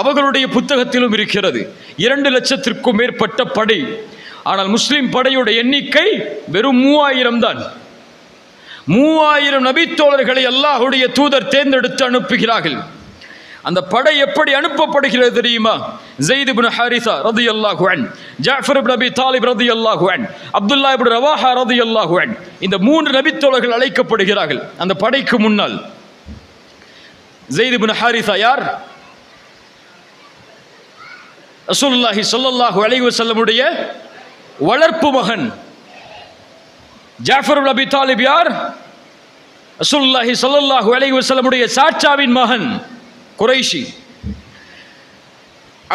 அவர்களுடைய புத்தகத்திலும் இருக்கிறது. 2,00,000க்கும் மேற்பட்ட படை. ஆனால் முஸ்லிம் படையுடைய எண்ணிக்கை வெறும் 3000 தான். 3000 நபித்தோழர்களை அல்லாஹ்வுடைய தூதர் தேர்ந்தெடுத்து அனுப்புகிறார்கள். அந்த படை எப்படி அனுப்பப்படுகிறது தெரியுமா? ஸைத் இப்னு ஹாரிஸா ரலியல்லாஹு அன்ஹு, ஜாஃபர் இப்னு அபி தாலிப் ரலியல்லாஹு அன்ஹு, அப்துல்லாஹ் இப்னு ரவாஹா ரலியல்லாஹு அன்ஹு, இந்த 3 நபித்தோழர்கள் அழைக்கப்படுகிறார்கள் அந்த படைக்கு முன்னால். ஸைத் இப்னு ஹாரிஸா யார்? ரசூலுல்லாஹி ஸல்லல்லாஹு அலைஹி வஸல்லமுடைய வளர்ப்பு மகன். ஜாஃபர் இப்னு அபி தாலிப் யார்? ரசூலுல்லாஹி ஸல்லல்லாஹு அலைஹி வஸல்லமுடைய சாச்சாவின் மகன், குறைஷி.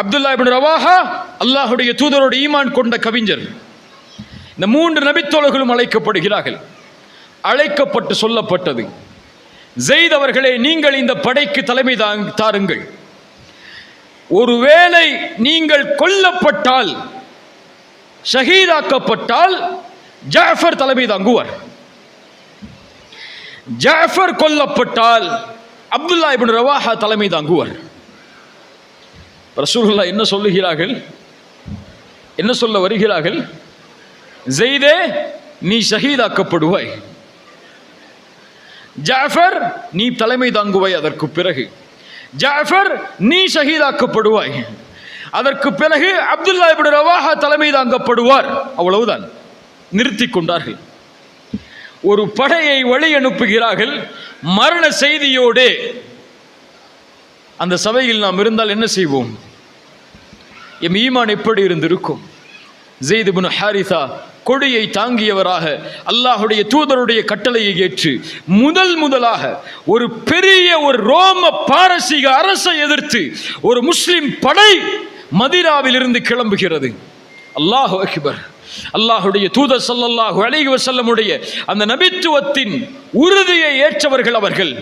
அப்துல்லாஹ் இப்னு ரவாஹா அல்லாஹ்வுடைய தூதரோடு ஈமான் கொண்ட கவிஞர். இந்த 3 நபித்தோழர்களும் அழைக்கப்படுகிறார்கள். அழைக்கப்பட்டு சொல்லப்பட்டது, ஸைத் அவர்களே, நீங்கள் இந்த படைக்கு தலைமை தாருங்கள். ஒருவேளை நீங்கள் கொல்லப்பட்டால், ஷஹீதாக்கப்பட்டால் ஜாஃபர் தலைமை தாங்குவார். ஜாஃபர் கொல்லப்பட்டால் அப்துல்லாஹ் இப்னு ரவாஹா தலைமை தாங்குவார். ரசூலுல்லாஹ் என்ன சொல்லுகிறார்கள்? என்ன சொல்ல வருகிறார்கள்? ஸைதே, நீ ஷஹீதாக்கப்படுவாய். ஜாஃபர், நீ தலைமை தாங்குவாய். அதற்கு பிறகு ஜாஃபர், நீ ஷஹீதாக்கப்படுவாய். அதற்கு பிறகு அப்துல்லாஹ் இப்னு ரவாஹா தலைமை தாங்கப்படுவார். அவ்வளவுதான். நிறுத்தி கொண்டார்கள். ஒரு படையை வழி அனுப்புகிறார்கள் மரண செய்தியோடு. அந்த சபையில் நாம் இருந்தால் என்ன செய்வோம்? எம் ஈமான் எப்படி இருந்திருக்கும்? ஸைத் இப்னு ஹாரிஸா கொடியை தாங்கியவராக அல்லாஹ்வுடைய தூதருடைய கட்டளையை ஏற்று முதலாக ஒரு பெரிய ஒரு ரோம பாரசீக அரசை எதிர்த்து ஒரு முஸ்லிம் படை மதீனாவில் இருந்து கிளம்புகிறது. அல்லாஹு அக்பர். அல்லாஹ்வுடைய தூதர் ஸல்லல்லாஹு அலைஹி வஸல்லமுடைய அந்த நபித்துவத்தின் உறுதியை ஏற்றவர்கள் அவர்கள்,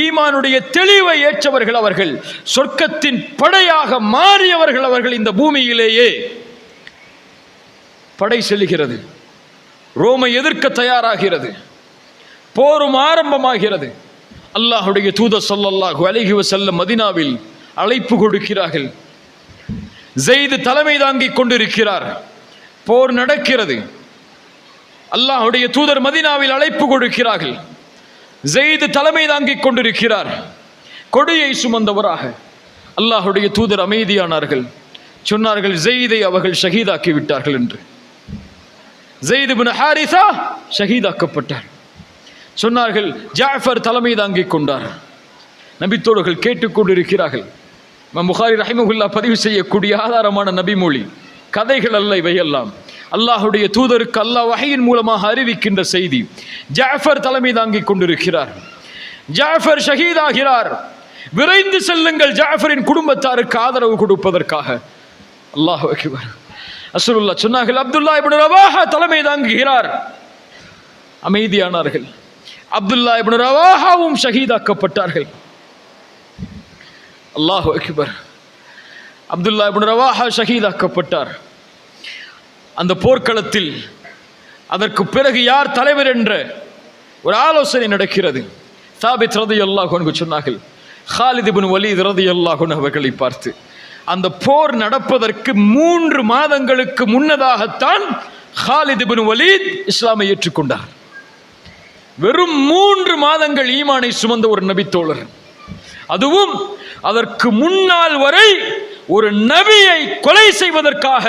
ஈமானுடைய தெளிவை ஏற்றவர்கள் அவர்கள், சொர்க்கத்தின் படையாக மாறியவர்கள் அவர்கள். இந்த பூமியிலேயே படை செல்கிறது, ரோமை எதிர்க்க தயாராகிறது, போரும் ஆரம்பமாகிறது. அல்லாஹ்வுடைய தூதர் ஸல்லல்லாஹு அலைஹி வஸல்லம் மதீனாவில் அழைப்பு கொடுக்கிறார்கள். ஸெய்த் தலைமை தாங்கிக் கொண்டிருக்கிறார். போர் நடக்கிறது. அல்லாஹ்வுடைய தூதர் மதீனாவில் அழைப்பு கொடுக்கிறார்கள். ஸெய்த் தலைமை தாங்கிக் கொண்டிருக்கிறார். கொடியை சுமந்தவராக அல்லாஹ்வுடைய தூதர் அமைதியானார்கள். சொன்னார்கள், ஸெய்தை அவர்கள் ஷஹீதாக்கி விட்டார்கள் என்று. ஸெய்த் இப்னு ஹாரிஸா ஷஹீதாக்கப்பட்டார். சொன்னார்கள், ஜாஃபர் தலைமை தாங்கிக் கொண்டார். நபித்தோழர்கள் கேட்டுக்கொண்டிருக்கிறார்கள். இமாம் புகாரி ரஹிமஹுல்லாஹ் பதிவு செய்யக்கூடிய ஆதாரமான நபிமொழி, கதைகள் அல்ல இவையெல்லாம். அல்லாஹ்வுடைய தூதருக்கு அல்லாஹ் வஹீயின் மூலமாக அறிவிக்கின்ற செய்தி. ஜாஃபர் தலைமை தாங்கிக் கொண்டிருக்கிறார். ஜாஃபர் ஷஹீதாகிறார். விரைந்து செல்லுங்கள் ஜாஃபரின் குடும்பத்தாருக்கு ஆதரவு கொடுப்பதற்காக. அல்லாஹு அக்பர். ரசூலுல்லாஹ் சொன்னார்கள், அப்துல்லா இப்னு ரவாஹா தலைமை தாங்குகிறார். அமைதியானார்கள். அப்துல்லா இப்னு ரவாஹாவும் ஷஹீதாக்கப்பட்டார்கள். அல்லாஹு அக்பர். அப்துல்லா இப்னு ரவாஹா ஷஹீதாக்கப்பட்டார். அந்த போர்க்களத்தில் அதற்கு பிறகு யார் தலைவர் என்ற ஒரு ஆலோசனை நடக்கிறது. சாபித் ரலியல்லாஹு அன்ஹு சொன்னார்கள், காலித் இப்னு வலீத் ரலியல்லாஹு அன்ஹு அவர்களை பார்த்து, அந்த போர் நடப்பதற்கு 3 மாதங்களுக்கு முன்னதாகத்தான் காலித் இப்னு வலீத் இஸ்லாமை ஏற்றுக்கொண்டார். வெறும் 3 மாதங்கள் ஈமானை சுமந்த ஒரு நபித்தோழர். அதுவும் அதற்கு முன்னால் வரை ஒரு நபியை கொலை செய்வதற்காக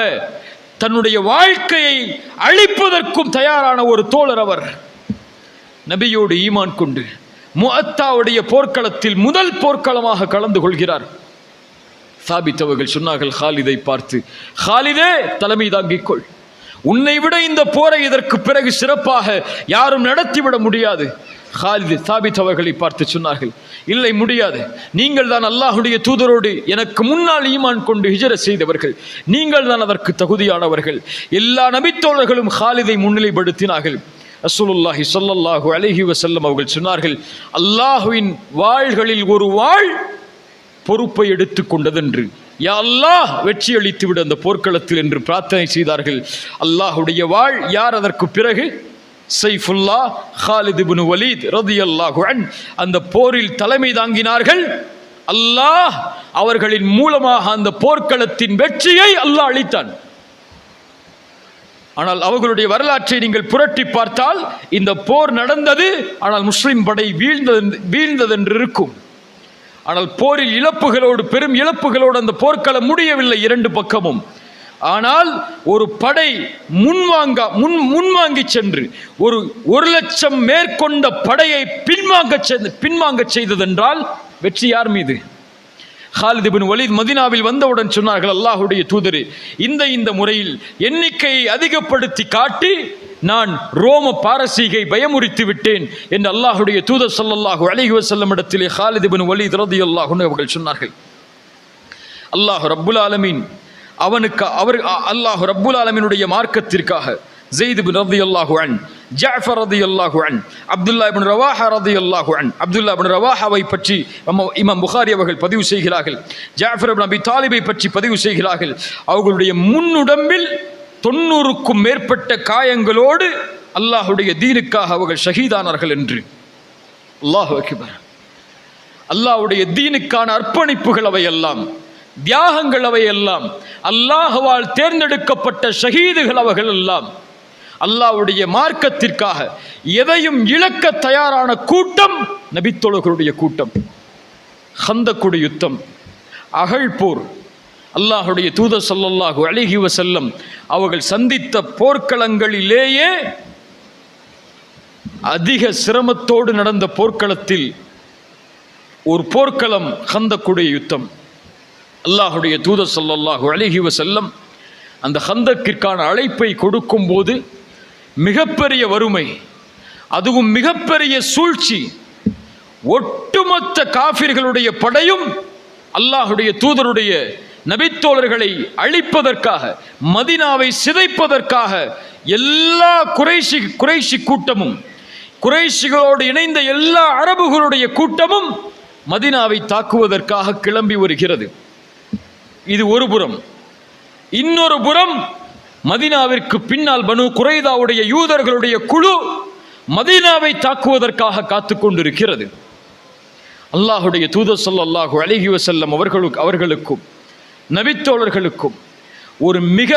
தன்னுடைய வாழ்க்கையை அழிப்பதற்கும் தயாரான ஒரு தோழர் அவர். நபியோடு ஈமான் கொண்டு முஅத்தாவுடைய போர்க்களத்தில் முதல் போர்க்களமாக கலந்து கொள்கிறார். சாபித் அவர்கள் சொன்னார்கள் காலிதை பார்த்து, காலிதே தலைமை தாங்கிக் கொள். உன்னை விட இந்த போரை இதற்கு பிறகு சிறப்பாக யாரும் நடத்திவிட முடியாது. காலித் சாபித் அவர்களை பார்த்து சொன்னார்கள், இல்லை முடியாது. நீங்கள் தான் அல்லாஹ்வுடைய தூதரோடு எனக்கு முன்னால் ஈமான் கொண்டு ஹிஜ்ரத் செய்தவர்கள். நீங்கள் தான் அதற்கு தகுதியானவர்கள். எல்லா நபித்தோழர்களும் காலிதை முன்னிலைப்படுத்தினார்கள். ரசூலுல்லாஹி ஸல்லல்லாஹு அலைஹி வஸல்லம் அவர்கள் சொன்னார்கள், அல்லாஹ்வின் வாள்களில் ஒரு வாள் பொறுப்பை எடுத்துக் கொண்டதென்று, யா அல்லாஹ் வெற்றி அளித்து விடு அந்த போர்க்களத்தில் என்று பிரார்த்தனை செய்தார்கள். அல்லாஹ்வுடைய வாள் யார்? அதற்கு பிறகு சைஃபுல்லா காலித் இப்னு வலீத் ரலியல்லாஹு அன்ஹு அந்த போரில் தலைமை தாங்கினார்கள். அல்லாஹ் அவர்களின் மூலமாக அந்த போர்க்களத்தின் வெற்றியை அல்லாஹ் அளித்தான். ஆனால் அவர்களுடைய வரலாற்றை நீங்கள் புரட்டி பார்த்தால் இந்த போர் நடந்தது, ஆனால் முஸ்லிம் படை வீழ்ந்ததென்று இருக்கும். ஆனால் போரில் இழப்புகளோடு, பெரும் இழப்புகளோடு அந்த போர்க்களம் முடியவில்லை 2 பக்கமும். ஆனால் ஒரு படை முன்வாங்கி சென்று 1,00,000 மேற்கொண்ட படையை பின்வாங்க செய்ததென்றால் வெற்றி யார் மீது? காலித் இப்னு வலீத் மதீனாவில் வந்தவுடன் சொன்னார்கள், அல்லாஹ்வுடைய தூதரே, இந்த முறையில் எண்ணிக்கையை அதிகப்படுத்தி காட்டி நான் ரோம பாரசீகை பயமுறுத்தி விட்டேன் என்று அல்லாஹ்வுடைய தூதர் ஸல்லல்லாஹு அலைஹி வஸல்லம் இடத்திலே காலித் இப்னு வலீத் ரலியல்லாஹு அன்ஹு அவர்கள் சொன்னார்கள். அல்லாஹ் ரப்புல் ஆலமீன் அல்லாஹ் ரப்புல் ஆலமீனுடைய மார்க்கத்திற்காக ஸெய்த் இப்னு ரலியல்லாஹு அன்ஹு, ஜஅஃபர் ரலியல்லாஹு அன்ஹு, அப்துல்லா இப்னு ரவாஹா ரலியல்லாஹு அன்ஹு, அப்துல்லா இப்னு ரவாஹாவை பற்றி இமாம் புகாரி அவர்கள் பதிவு செய்கிறார்கள். ஜஅஃபர் இப்னு அபி தாலிபை பற்றி பதிவு செய்கிறார்கள். அவர்களுடைய முன்னுடம்பில் 90க்கும் மேற்பட்ட காயங்களோடு அல்லாஹ்வுடைய தீனுக்காக அவர்கள் ஷஹீதானார்கள் என்று. அல்லாஹு அக்பர். அல்லாஹ்வுடைய தீனுக்கான அர்ப்பணிப்புகள் அவையெல்லாம், தியாகங்கள் அவையெல்லாம், அல்லாஹ்வால் தேர்ந்தெடுக்கப்பட்ட ஷஹீதுகள் அவர்கள் எல்லாம். அல்லாஹ்வுடைய மார்க்கத்திற்காக எதையும் இழக்க தயாரான கூட்டம் நபித்தோழர்களுடைய கூட்டம். ஹந்தக்குடைய யுத்தம், அகழ்போர், அல்லாஹ்வுடைய தூதர் ஸல்லல்லாஹு அலைஹி வஸல்லம் அவர்கள் சந்தித்த போர்க்களங்களிலேயே அதிக சிரமத்தோடு நடந்த போர்க்களத்தில் ஒரு போர்க்களம் ஹந்தக்குடைய யுத்தம். அல்லாஹ்வுடைய தூதர் ஸல்லல்லாஹு அலைஹி வஸல்லம் அந்த ஹந்தக்கிற்கான அழைப்பை கொடுக்கும் போது மிகப்பெரிய வறுமை, அதுவும் மிகப்பெரிய சூழ்ச்சி, ஒட்டுமொத்த காஃபிர்களுடைய படையும் அல்லாஹ்வுடைய தூதருடைய நபித்தோழர்களை அழிப்பதற்காக, மதீனாவை சிதைப்பதற்காக எல்லா குறைஷி கூட்டமும், குறைஷிகளோடு இணைந்த எல்லா அரபுகளுடைய கூட்டமும் மதீனாவை தாக்குவதற்காக கிளம்பி வருகிறது. இது ஒரு புறம். இன்னொரு புறம் மதீனாவிற்கு பின்னால் பனு குறைதாவுடைய யூதர்களுடைய குழு மதீனாவை தாக்குவதற்காக காத்து கொண்டிருக்கிறது. அல்லாஹ்வுடைய தூதர் ஸல்லல்லாஹு அலைஹி வஸல்லம் அவர்களுக்கும் நபித்தோழர்களுக்கும் ஒரு மிக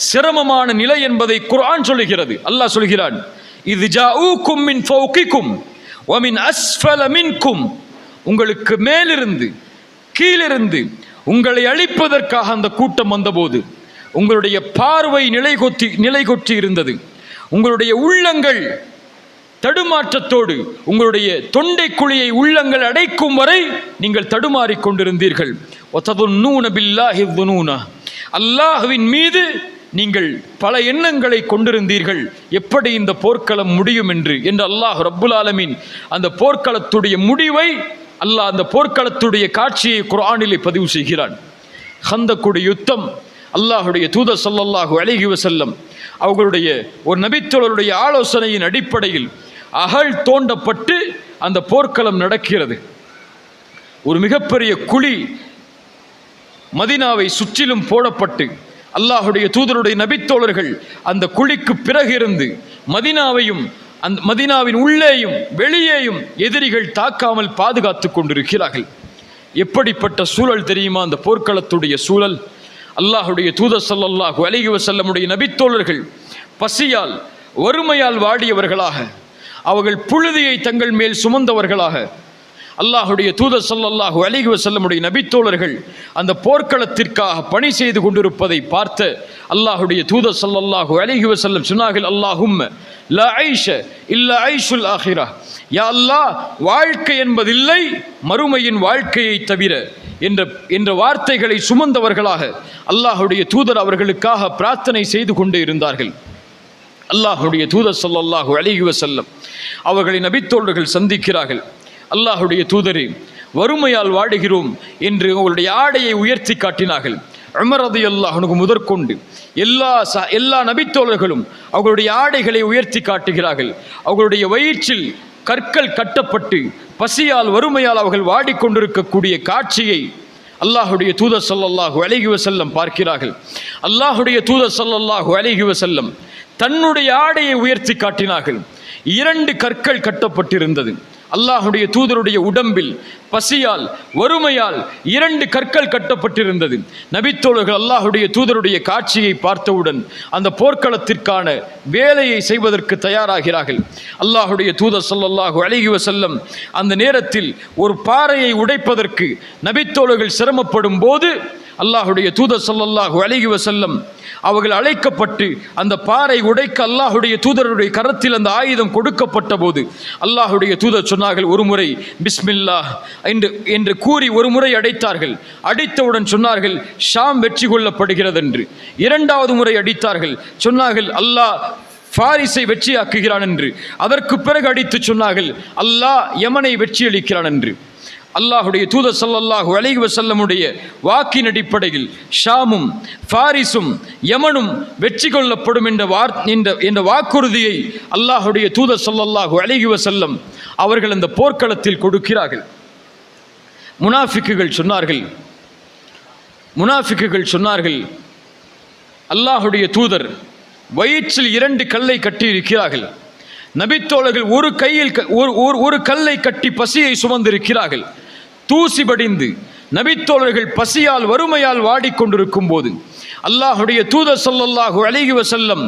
சிரமமான நிலை என்பதை குர்ஆன் சொல்லுகிறது. அல்லாஹ் சொல்கிறான், இது ஜாஊக்கும் மின் ஃபௌகிக்கும் வ மின் அஸ்ஃபல மின்கும், உங்களுக்கு மேலிருந்து கீழிருந்து உங்களை அழிப்பதற்காக அந்த கூட்டம் வந்தபோது உங்களுடைய பார்வை நிலைகொற்றி இருந்தது. உங்களுடைய உள்ளங்கள் தடுமாற்றத்தோடு, உங்களுடைய தொண்டை குழியை உள்ளங்கள் அடைக்கும் வரை நீங்கள் தடுமாறிக் கொண்டிருந்தீர்கள். அல்லாஹ்வின் மீது நீங்கள் பல எண்ணங்களை கொண்டிருந்தீர்கள், எப்படி இந்த போர்க்களம் முடியும் என்று அல்லாஹ் ரப்புல் ஆலமீன் அந்த போர்க்களத்துடைய முடிவை, அல்லாஹ் அந்த போர்க்களத்துடைய காட்சியை குர்ஆனிலே பதிவு செய்கிறான். ஹந்தக்குடைய யுத்தம் அல்லாஹுடைய தூதர் ஸல்லல்லாஹு அலைஹி வஸல்லம் அவர்களுடைய ஒரு நபித்தோழருடைய ஆலோசனையின் அடிப்படையில் அகழ் தோண்டப்பட்டு அந்த போர்க்களம் நடக்கிறது. ஒரு மிகப்பெரிய குழி மதீனாவை சுற்றிலும் போடப்பட்டு அல்லாஹுடைய தூதருடைய நபித்தோழர்கள் அந்த குழிக்கு பிறகு இருந்து மதீனாவையும் அந்த மதீனாவின் உள்ளேயும் வெளியேயும் எதிரிகள் தாக்காமல் பாதுகாத்து கொண்டிருக்கிறார்கள். எப்படிப்பட்ட சூழல் தெரியுமா அந்த போர்க்களத்துடைய சூழல்? அல்லாஹுடைய தூதர் ஸல்லல்லாஹு அலைஹி வஸல்லமுடைய நபித்தோழர்கள் பசியால் வறுமையால் வாடியவர்களாக, அவர்கள் புழுதியை தங்கள் மேல் சுமந்தவர்களாக அல்லாஹுடைய தூதர் ஸல்லல்லாஹு அலைஹி வஸல்லமுடைய நபித்தோழர்கள் அந்த போர்க்களத்திற்காக பணி செய்து கொண்டிருப்பதை பார்த்த அல்லாஹுடைய தூதர் ஸல்லல்லாஹு அலைஹி வஸல்லம் சொன்னார்கள், அல்லாஹும்ம லா ஐஷ இல்லா ஐஷுல் ஆஹிரா, யா அல்லாஹ், வாழ்க்கை என்பதில்லை மறுமையின் வாழ்க்கையை தவிர என்ற வார்த்தைகளை சுமந்தவர்களாக அல்லாஹுடைய தூதர் அவர்களுக்காக பிரார்த்தனை செய்து கொண்டே இருந்தார்கள். அல்லாஹுடைய தூதர் ஸல்லல்லாஹு அலைஹி வஸல்லம் அவர்களை நபித்தோழர்கள் சந்திக்கிறார்கள். அல்லாஹுடைய தூதரே, வறுமையால் வாடுகிறோம் என்று அவர்களுடைய ஆடையை உயர்த்தி காட்டினார்கள். உமர் ரலியல்லாஹு அன்ஹு முதற்கொண்டு எல்லா நபித்தோழர்களும் அவர்களுடைய ஆடைகளை உயர்த்தி காட்டுகிறார்கள். அவர்களுடைய வயிற்றில் கற்கள் கட்டப்பட்டு பசியால் வறுமையால் அவர்கள் வாடிக்கொண்டிருக்கக்கூடிய காட்சியை அல்லாஹுடைய தூதர் ஸல்லல்லாஹு அலைஹி வஸல்லம் பார்க்கிறார்கள். அல்லாஹுடைய தூதர் ஸல்லல்லாஹு அலைஹி வஸல்லம் தன்னுடைய ஆடையை உயர்த்தி காட்டினார்கள். 2 கற்கள் கட்டப்பட்டிருந்தது. அல்லாஹுடைய தூதருடைய உடம்பில் பசியால் வறுமையால் 2 கற்கள் கட்டப்பட்டிருந்தது. நபித்தோழர்கள் அல்லாஹுடைய தூதருடைய காட்சியை பார்த்தவுடன் அந்த போர்க்களத்திற்கான வேலையை செய்வதற்கு தயாராகிறார்கள். அல்லாஹுடைய தூதர் ஸல்லல்லாஹு அலைஹி வஸல்லம் அந்த நேரத்தில் ஒரு பாறையை உடைப்பதற்கு நபித்தோழர்கள் சிரமப்படும் போது அல்லாஹுடைய தூதர் ஸல்லல்லாஹு அலைஹி வஸல்லம் அவர்கள் அழைக்கப்பட்டு அந்த பாறை உடைக்க அல்லாஹுடைய தூதருடைய கரத்தில் அந்த ஆயுதம் கொடுக்கப்பட்ட போது அல்லாஹுடைய தூதர் சொன்னார்கள், ஒரு முறை பிஸ்மில்லாஹ் என்று கூறி ஒரு முறை அடித்தார்கள். அடித்தவுடன் சொன்னார்கள், ஷாம் வெற்றி கொள்ளப்படுகிறது என்று. 2வது முறை அடித்தார்கள், சொன்னார்கள், அல்லாஹ் ஃபாரிஸை வெற்றியாக்குகிறான் என்று. அதற்கு பிறகு அடித்து சொன்னார்கள், அல்லாஹ் யமனை வெற்றியளிக்கிறான் என்று. அல்லாஹுடைய தூதர் ஸல்லல்லாஹு அலைஹி வஸல்லமுடைய வாக்கின் அடிப்படையில் ஷாமும் ஃபாரிஸும் யமனும் வெற்றி கொள்ளப்படும் என்ற வாக்குறுதியை அல்லாஹுடைய தூதர் ஸல்லல்லாஹு அலைஹி வஸல்லம் அவர்கள் அந்த போர்க்களத்தில் கொடுக்கிறார்கள். முனாஃபிக்குகள் சொன்னார்கள், அல்லாஹுடைய தூதர் வயிற்றில் 2 கல்லை கட்டி இருக்கிறார்கள். நபித்தோழர்கள் ஒரு கல்லை கட்டி பசியை சுமந்திருக்கிறார்கள். தூசி படிந்து நபித்தோழர்கள் பசியால் வறுமையால் வாடிக்கொண்டிருக்கும் போது அல்லாஹுடைய தூதர் ஸல்லல்லாஹு அலைஹி வஸல்லம்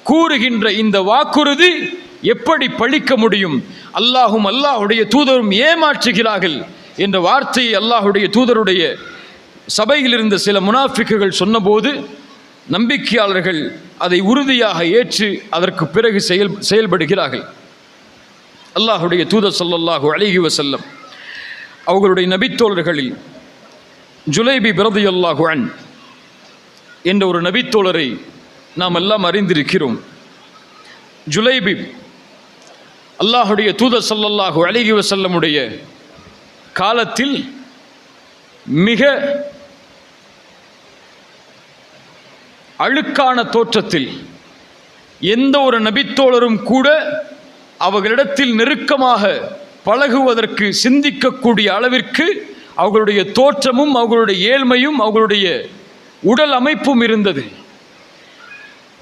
கூறுகின்ற இந்த வாக்குறுதி எப்படி பழிக்க முடியும்? அல்லாஹும் அல்லாஹுடைய தூதரும் ஏமாற்றுகிறார்கள் என்ற வார்த்தையை அல்லாஹுடைய தூதருடைய சபையில் இருந்த சில முனாஃபிக்குகள் சொன்னபோது நம்பிக்கையாளர்கள் அதை உறுதியாக ஏற்று அதற்கு பிறகு செயல்படுகிறார்கள். அல்லாஹுடைய தூதர் ஸல்லல்லாஹு அலைஹி வஸல்லம் அவர்களுடைய நபித்தோழர்களில் ஜுலைபிப் ரலியல்லாஹு அன்ஹு என்ற ஒரு நபித்தோழரை நாம் எல்லாம் அறிந்திருக்கிறோம். ஜுலைபிப் அல்லாஹுடைய தூதர் ஸல்லல்லாஹு அலைஹி வஸல்லமுடைய காலத்தில் மிக அழுக்கான தோற்றத்தில் எந்த ஒரு நபித்தோழரும் கூட அவர்களிடத்தில் நெருக்கமாக பழகுவதற்கு சிந்திக்கக்கூடிய அளவிற்கு அவர்களுடைய தோற்றமும் அவர்களுடைய ஏழ்மையும் அவர்களுடைய உடல் அமைப்பும் இருந்தது.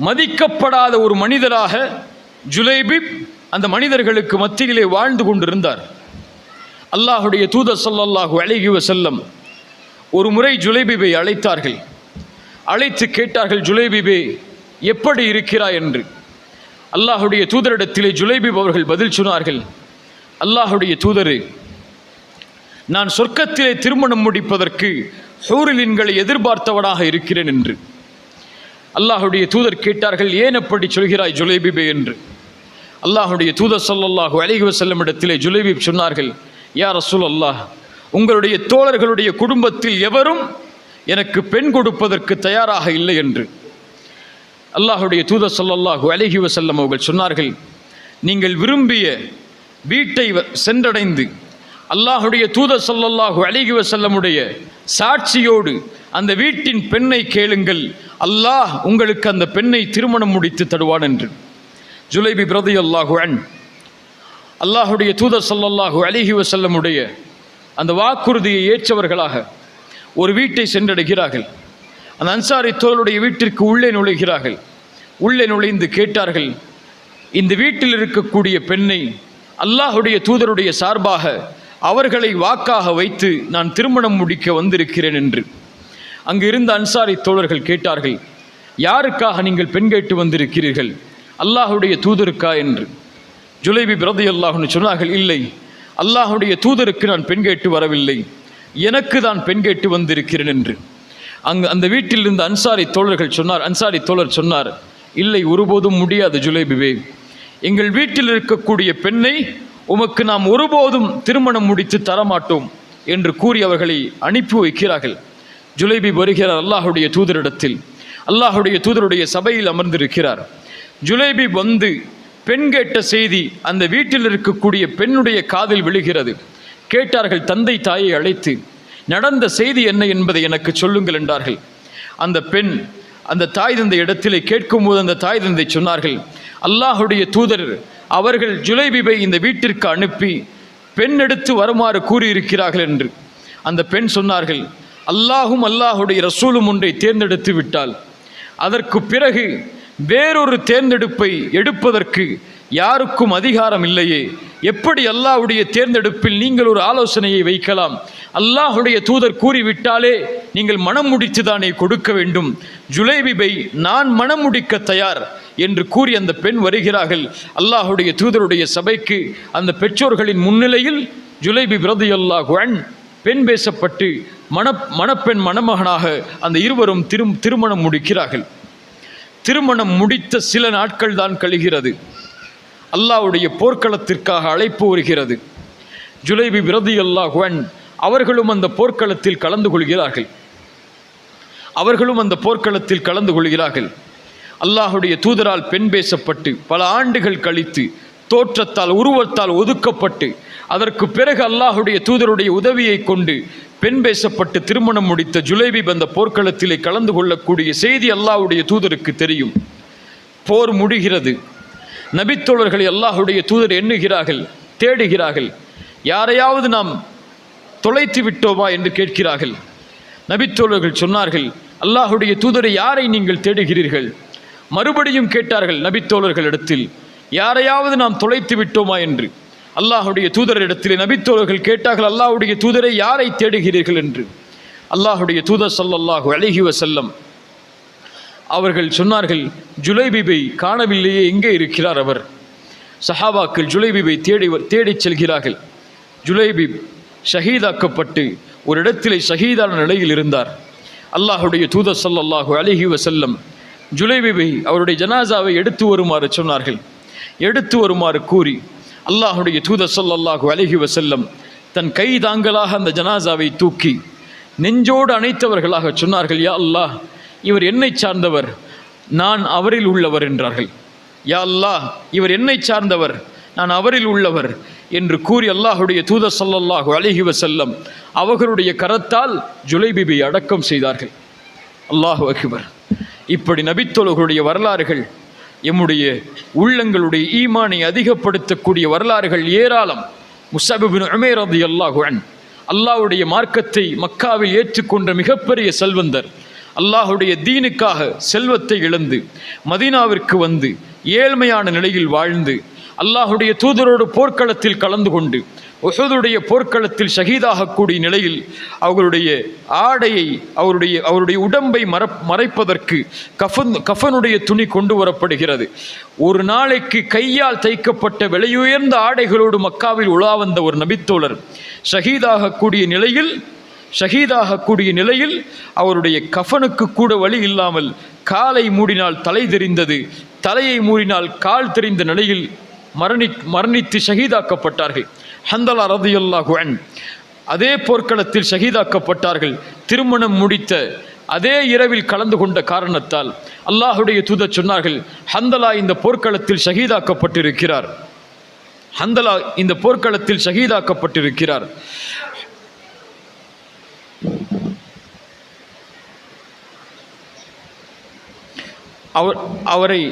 மதிக்கப்படாத ஒரு மனிதராக ஜுலைபிப் அந்த மனிதர்களுக்கு மத்தியிலே வாழ்ந்து கொண்டிருந்தார். அல்லாஹுடைய தூதர் ஸல்லல்லாஹு அலைஹி வஸல்லம் ஒரு முறை ஜுலைபிபை அழைத்தார்கள். அழைத்து கேட்டார்கள், ஜுலைபிபே எப்படி இருக்கிறாய் என்று. அல்லாஹுடைய தூதரிடத்திலே ஜுலைபிப் அவர்கள் பதில் சொன்னார்கள், அல்லாஹுடைய தூதரே, நான் சொர்க்கத்திலே திருமணம் முடிப்பதற்கு ஹூரிலின்களை எதிர்பார்த்தவனாக இருக்கிறேன் என்று. அல்லாஹுடைய தூதர் கேட்டார்கள், ஏன் அப்படி சொல்கிறாய் ஜுலைபிபே என்று. அல்லாஹுடைய தூதர் ஸல்லல்லாஹு அலைஹி வஸல்லம் இடத்திலே ஜுலைபிப் சொன்னார்கள், யா ரசூலல்லாஹ், உங்களுடைய தோழர்களுடைய குடும்பத்தில் எவரும் எனக்கு பெண் கொடுப்பதற்கு தயாராக இல்லை என்று. அல்லாஹுடைய தூதர் ஸல்லல்லாஹு அலைஹி வஸல்லம் அவர்கள் சொன்னார்கள், நீங்கள் விரும்பிய வீட்டை சென்றடைந்து அல்லாஹுடைய தூதர் ஸல்லல்லாஹு அலைஹி வஸல்லமுடைய சாட்சியோடு அந்த வீட்டின் பெண்ணை கேளுங்கள், அல்லாஹ் உங்களுக்கு அந்த பெண்ணை திருமணம் முடித்து தருவான் என்று. ஜுலைபிப் ரலியல்லாஹு அன்ஹு அல்லாஹுடைய தூதர் ஸல்லல்லாஹு அலைஹி வஸல்லமுடைய அந்த வாக்குறுதியை ஏற்றவர்களாக ஒரு வீட்டை சென்றடைகிறார்கள். அந்த அன்சாரி தோழருடைய வீட்டிற்கு உள்ளே நுழைகிறார்கள். உள்ளே நுழைந்து கேட்டார்கள், இந்த வீட்டில் இருக்கக்கூடிய பெண்ணை அல்லாஹுடைய தூதருடைய சார்பாக அவர்களை வாக்காக வைத்து நான் திருமணம் முடிக்க வந்திருக்கிறேன் என்று. அங்கு இருந்த அன்சாரி தோழர்கள் கேட்டார்கள், யாருக்காக நீங்கள் பெண் கேட்டு வந்திருக்கிறீர்கள்? அல்லாஹுடைய தூதருக்கா என்று. ஜுலைபிப் ரலியல்லாஹு அன்ஹு சொன்னார்கள், இல்லை, அல்லாஹுடைய தூதருக்கு நான் பெண் கேட்டு வரவில்லை, எனக்கு தான் பெண் கேட்டு வந்திருக்கிறேன் என்று. அந்த வீட்டில் இருந்த அன்சாரி தோழர் சொன்னார், இல்லை, ஒருபோதும் முடியாது ஜுலைபிபே, எங்கள் வீட்டில் இருக்கக்கூடிய பெண்ணை உமக்கு நாம் ஒருபோதும் திருமணம் முடித்து தரமாட்டோம் என்று கூறி அவர்களை அனுப்பி வைக்கிறார்கள். ஜுலைபிப் வருகிறார் அல்லாஹுடைய தூதரிடத்தில். அல்லாஹுடைய தூதருடைய சபையில் அமர்ந்திருக்கிறார். ஜுலைபிப் வந்து பெண் கேட்ட செய்தி அந்த வீட்டில் இருக்கக்கூடிய பெண்ணுடைய காதில் விழுகிறது. கேட்டார்கள், தந்தை தாயை அழைத்து நடந்த செய்தி என்ன என்பதை எனக்கு சொல்லுங்கள் என்றார்கள். அந்த பெண் அந்த தாய் தந்தை இடத்திலே கேட்கும்போது அந்த தாய் தந்தை சொன்னார்கள், அல்லாஹுடைய தூதர் அவர்கள் ஜுலைபிபை இந்த வீட்டிற்கு அனுப்பி பெண் எடுத்து வருமாறு கூறியிருக்கிறார்கள் என்று. அந்த பெண் சொன்னார்கள், அல்லாஹும் அல்லாஹுடைய ரசூலும் ஒன்றை தேர்ந்தெடுத்து விட்டால் அதற்கு பிறகு வேறொரு தேர்ந்தெடுப்பை எடுப்பதற்கு யாருக்கும் அதிகாரம் இல்லையே, எப்படி அல்லாஹ்வுடைய தேர்ந்தெடுப்பில் நீங்கள் ஒரு ஆலோசனையை வைக்கலாம்? அல்லாஹுடைய தூதர் கூறிவிட்டாலே நீங்கள் மனம் முடித்து தானே கொடுக்க வேண்டும். ஜுலைபிபை நான் மனம் முடிக்க தயார் என்று கூறி அந்த பெண் வருகிறார்கள் அல்லாஹுடைய தூதருடைய சபைக்கு. அந்த பெற்றோர்களின் முன்னிலையில் ஜுலைபிப் ரலியல்லாஹு அன்ஹு பெண் பேசப்பட்டு மணப்பெண் மணமகனாக அந்த இருவரும் திருமணம் முடிக்கிறார்கள். திருமணம் முடித்த சில நாட்கள் தான் கழிகிறது. அல்லாஹ்வுடைய போர்க்களத்திற்காக அழைப்பு வருகிறது. ஜுலைபிப் ரலியல்லாஹு அன்ஹு அவர்களும் அந்த போர்க்களத்தில் கலந்து கொள்கிறார்கள். அல்லாஹுடைய தூதரால் பெண் பேசப்பட்டு பல ஆண்டுகள் கழித்து தோற்றத்தால் உருவத்தால் ஒதுக்கப்பட்டு அதற்கு பிறகு அல்லாஹுடைய தூதருடைய உதவியை கொண்டு பெண் பேசப்பட்டு திருமணம் முடித்த ஜுலைபிப் அந்த போர்க்களத்திலே கலந்து கொள்ளக்கூடிய செய்தி அல்லாஹுடைய தூதருக்கு தெரியும். போர் முடிகிறது. நபித்தோழர்களை அல்லாஹுடைய தூதர் எண்ணுகிறார்கள், தேடுகிறார்கள். யாரையாவது நாம் தொலைத்து விட்டோமா என்று கேட்கிறார்கள். நபித்தோழர்கள் சொன்னார்கள், அல்லாஹுடைய தூதரை யாரை நீங்கள் தேடுகிறீர்கள்? மறுபடியும் கேட்டார்கள் நபித்தோழர்களிடத்தில், யாரையாவது நாம் தொலைத்து விட்டோமா என்று. அல்லாஹுடைய தூதரிடத்திலே நபித்தோழர்கள் கேட்டார்கள், அல்லாஹுடைய தூதரை யாரை தேடுகிறீர்கள் என்று. அல்லாஹுடைய தூதர் ஸல்லல்லாஹு அலைஹி வஸல்லம் அவர்கள் சொன்னார்கள், ஜுலைபிபை காணவில்லையே, எங்கே இருக்கிறார் அவர்? சஹாபாக்கள் ஜுலைபிபை தேடிச் செல்கிறார்கள். ஜுலைபிப் ஷஹீதாக்கப்பட்டு ஒரு இடத்திலே ஷஹீதான நிலையில் இருந்தார். அல்லாஹுடைய தூதர் ஸல்லல்லாஹு அலைஹி வஸல்லம் ஜுலைபிபை அவருடைய ஜனாசாவை எடுத்து வருமாறு சொன்னார்கள். எடுத்து வருமாறு கூறி அல்லாஹுடைய தூதர் ஸல்லல்லாஹு அலைஹி வஸல்லம் தன் கை தாங்கலாக அந்த ஜனாசாவை தூக்கி நெஞ்சோடு அணைத்தவர்களாக சொன்னார்கள், யா அல்லாஹ், இவர் என்னை சார்ந்தவர், நான் அவரில் உள்ளவர் என்றார்கள். யா அல்லாஹ், இவர் என்னை சார்ந்தவர், நான் அவரில் உள்ளவர் என்று கூறி அல்லாஹுடைய தூதர் ஸல்லல்லாஹு அலைஹி வஸல்லம் அவர்களுடைய கரத்தால் ஜுலைபிபை அடக்கம் செய்தார்கள். அல்லாஹு அக்பர். இப்படி நபித்தோழர்களுடைய வரலாறுகள், எம்முடைய உள்ளங்களுடைய ஈமானை அதிகப்படுத்தக்கூடிய வரலாறுகள் ஏராளம். முஸ்அப் இப்னு உமைர் ரலியல்லாஹு அன்ஹு அல்லாஹ்வுடைய மார்க்கத்தை மக்காவில் ஏற்றுக்கொண்ட மிகப்பெரிய செல்வந்தர். அல்லாஹுடைய தீனுக்காக செல்வத்தை இழந்து மதீனாவிற்கு வந்து ஏழ்மையான நிலையில் வாழ்ந்து அல்லாஹுடைய தூதரோடு போர்க்களத்தில் கலந்து கொண்டு உஹதுடைய போர்க்களத்தில் ஷஹீதாகக்கூடிய நிலையில் அவர்களுடைய ஆடையை அவருடைய உடம்பை மறைப்பதற்கு கஃபனுடைய துணி கொண்டு வரப்படுகிறது. ஒரு நாளைக்கு கையால் தைக்கப்பட்ட விலையுயர்ந்த ஆடைகளோடு மக்காவில் உலா வந்த ஒரு நபித்தோழர் ஷஹீதாகக்கூடிய நிலையில் அவருடைய கஃனுக்கு கூட வழி இல்லாமல் காலை மூடினால் தலை தெரிந்தது, தலையை மூடினால் கால் தெரிந்த நிலையில் மரணித்து ஷஹீதாக்கப்பட்டார்கள். ஹந்தலா ரலியல்லாஹு அன்ஹு அதே போர்க்களத்தில் ஷஹீதாக்கப்பட்டார்கள். திருமணம் முடித்த அதே இரவில் கலந்து கொண்ட காரணத்தால் அல்லாஹுடைய தூதர் சொன்னார்கள், ஹந்தலா இந்த போர்க்களத்தில் ஷஹீதாக்கப்பட்டிருக்கிறார். ஹந்தலா இந்த போர்க்களத்தில் ஷஹீதாக்கப்பட்டிருக்கிறார். அவரை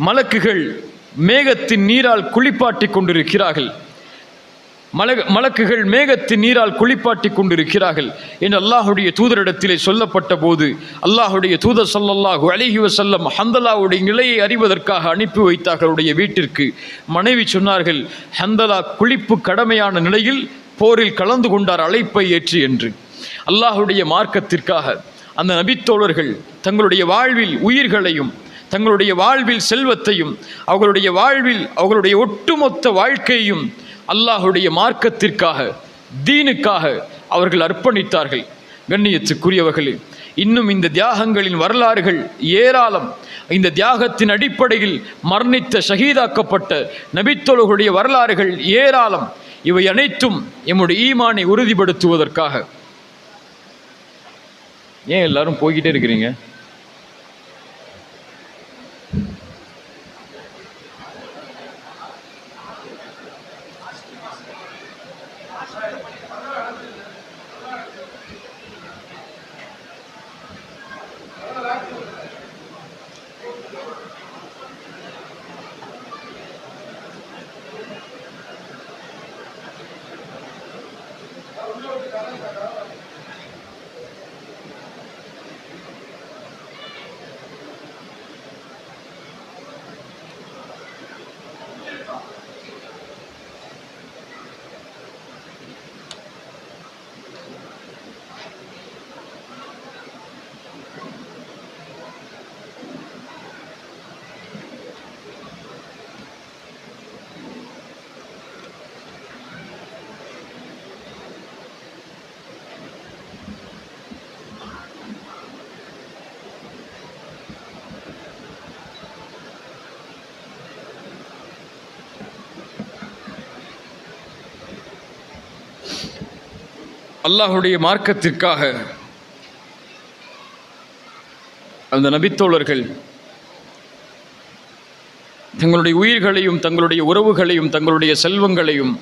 மலக்குகள் மேகத்தின் நீரால் குளிப்பாட்டி கொண்டிருக்கிறார்கள். மலக்குகள் மேகத்தின் நீரால் குளிப்பாட்டி கொண்டிருக்கிறார்கள் என்று அல்லாஹுடைய தூதரிடத்திலே சொல்லப்பட்ட போது அல்லாஹுடைய தூதர் ஸல்லல்லாஹு அலைஹி வஸல்லம் ஹந்தலாவுடைய நிலையை அறிவதற்காக அனுப்பி வைத்தார்களுடைய வீட்டிற்கு. மனைவி சொன்னார்கள், ஹந்தலா குளிப்பு கடமையான நிலையில் போரில் கலந்து கொண்டார் அழைப்பை ஏற்று என்று. அல்லாஹுடைய மார்க்கத்திற்காக அந்த நபித்தோழர்கள் தங்களுடைய வாழ்வில் உயிர்களையும் தங்களுடைய வாழ்வில் செல்வத்தையும் அவர்களுடைய ஒட்டுமொத்த வாழ்க்கையையும் அல்லாஹுடைய மார்க்கத்திற்காக தீனுக்காக அவர்கள் அர்ப்பணித்தார்கள். கண்ணியத்துக்குரியவர்களே, இன்னும் இந்த தியாகங்களின் வரலாறுகள் ஏராளம். இந்த தியாகத்தின் அடிப்படையில் மரணித்த ஷஹீதாக்கப்பட்ட நபித்தோழர்களுடைய வரலாறுகள் ஏராளம். இவை அனைத்தும் எம்முடைய ஈமானை உறுதிப்படுத்துவதற்காக. ஏன் எல்லாரும் போய்கிட்டே இருக்கிறீங்க? அல்லாஹுடைய மார்க்கத்திற்காக அந்த நபித்தோழர்கள் தங்களுடைய உயிர்களையும் தங்களுடைய உறவுகளையும் தங்களுடைய செல்வங்களையும்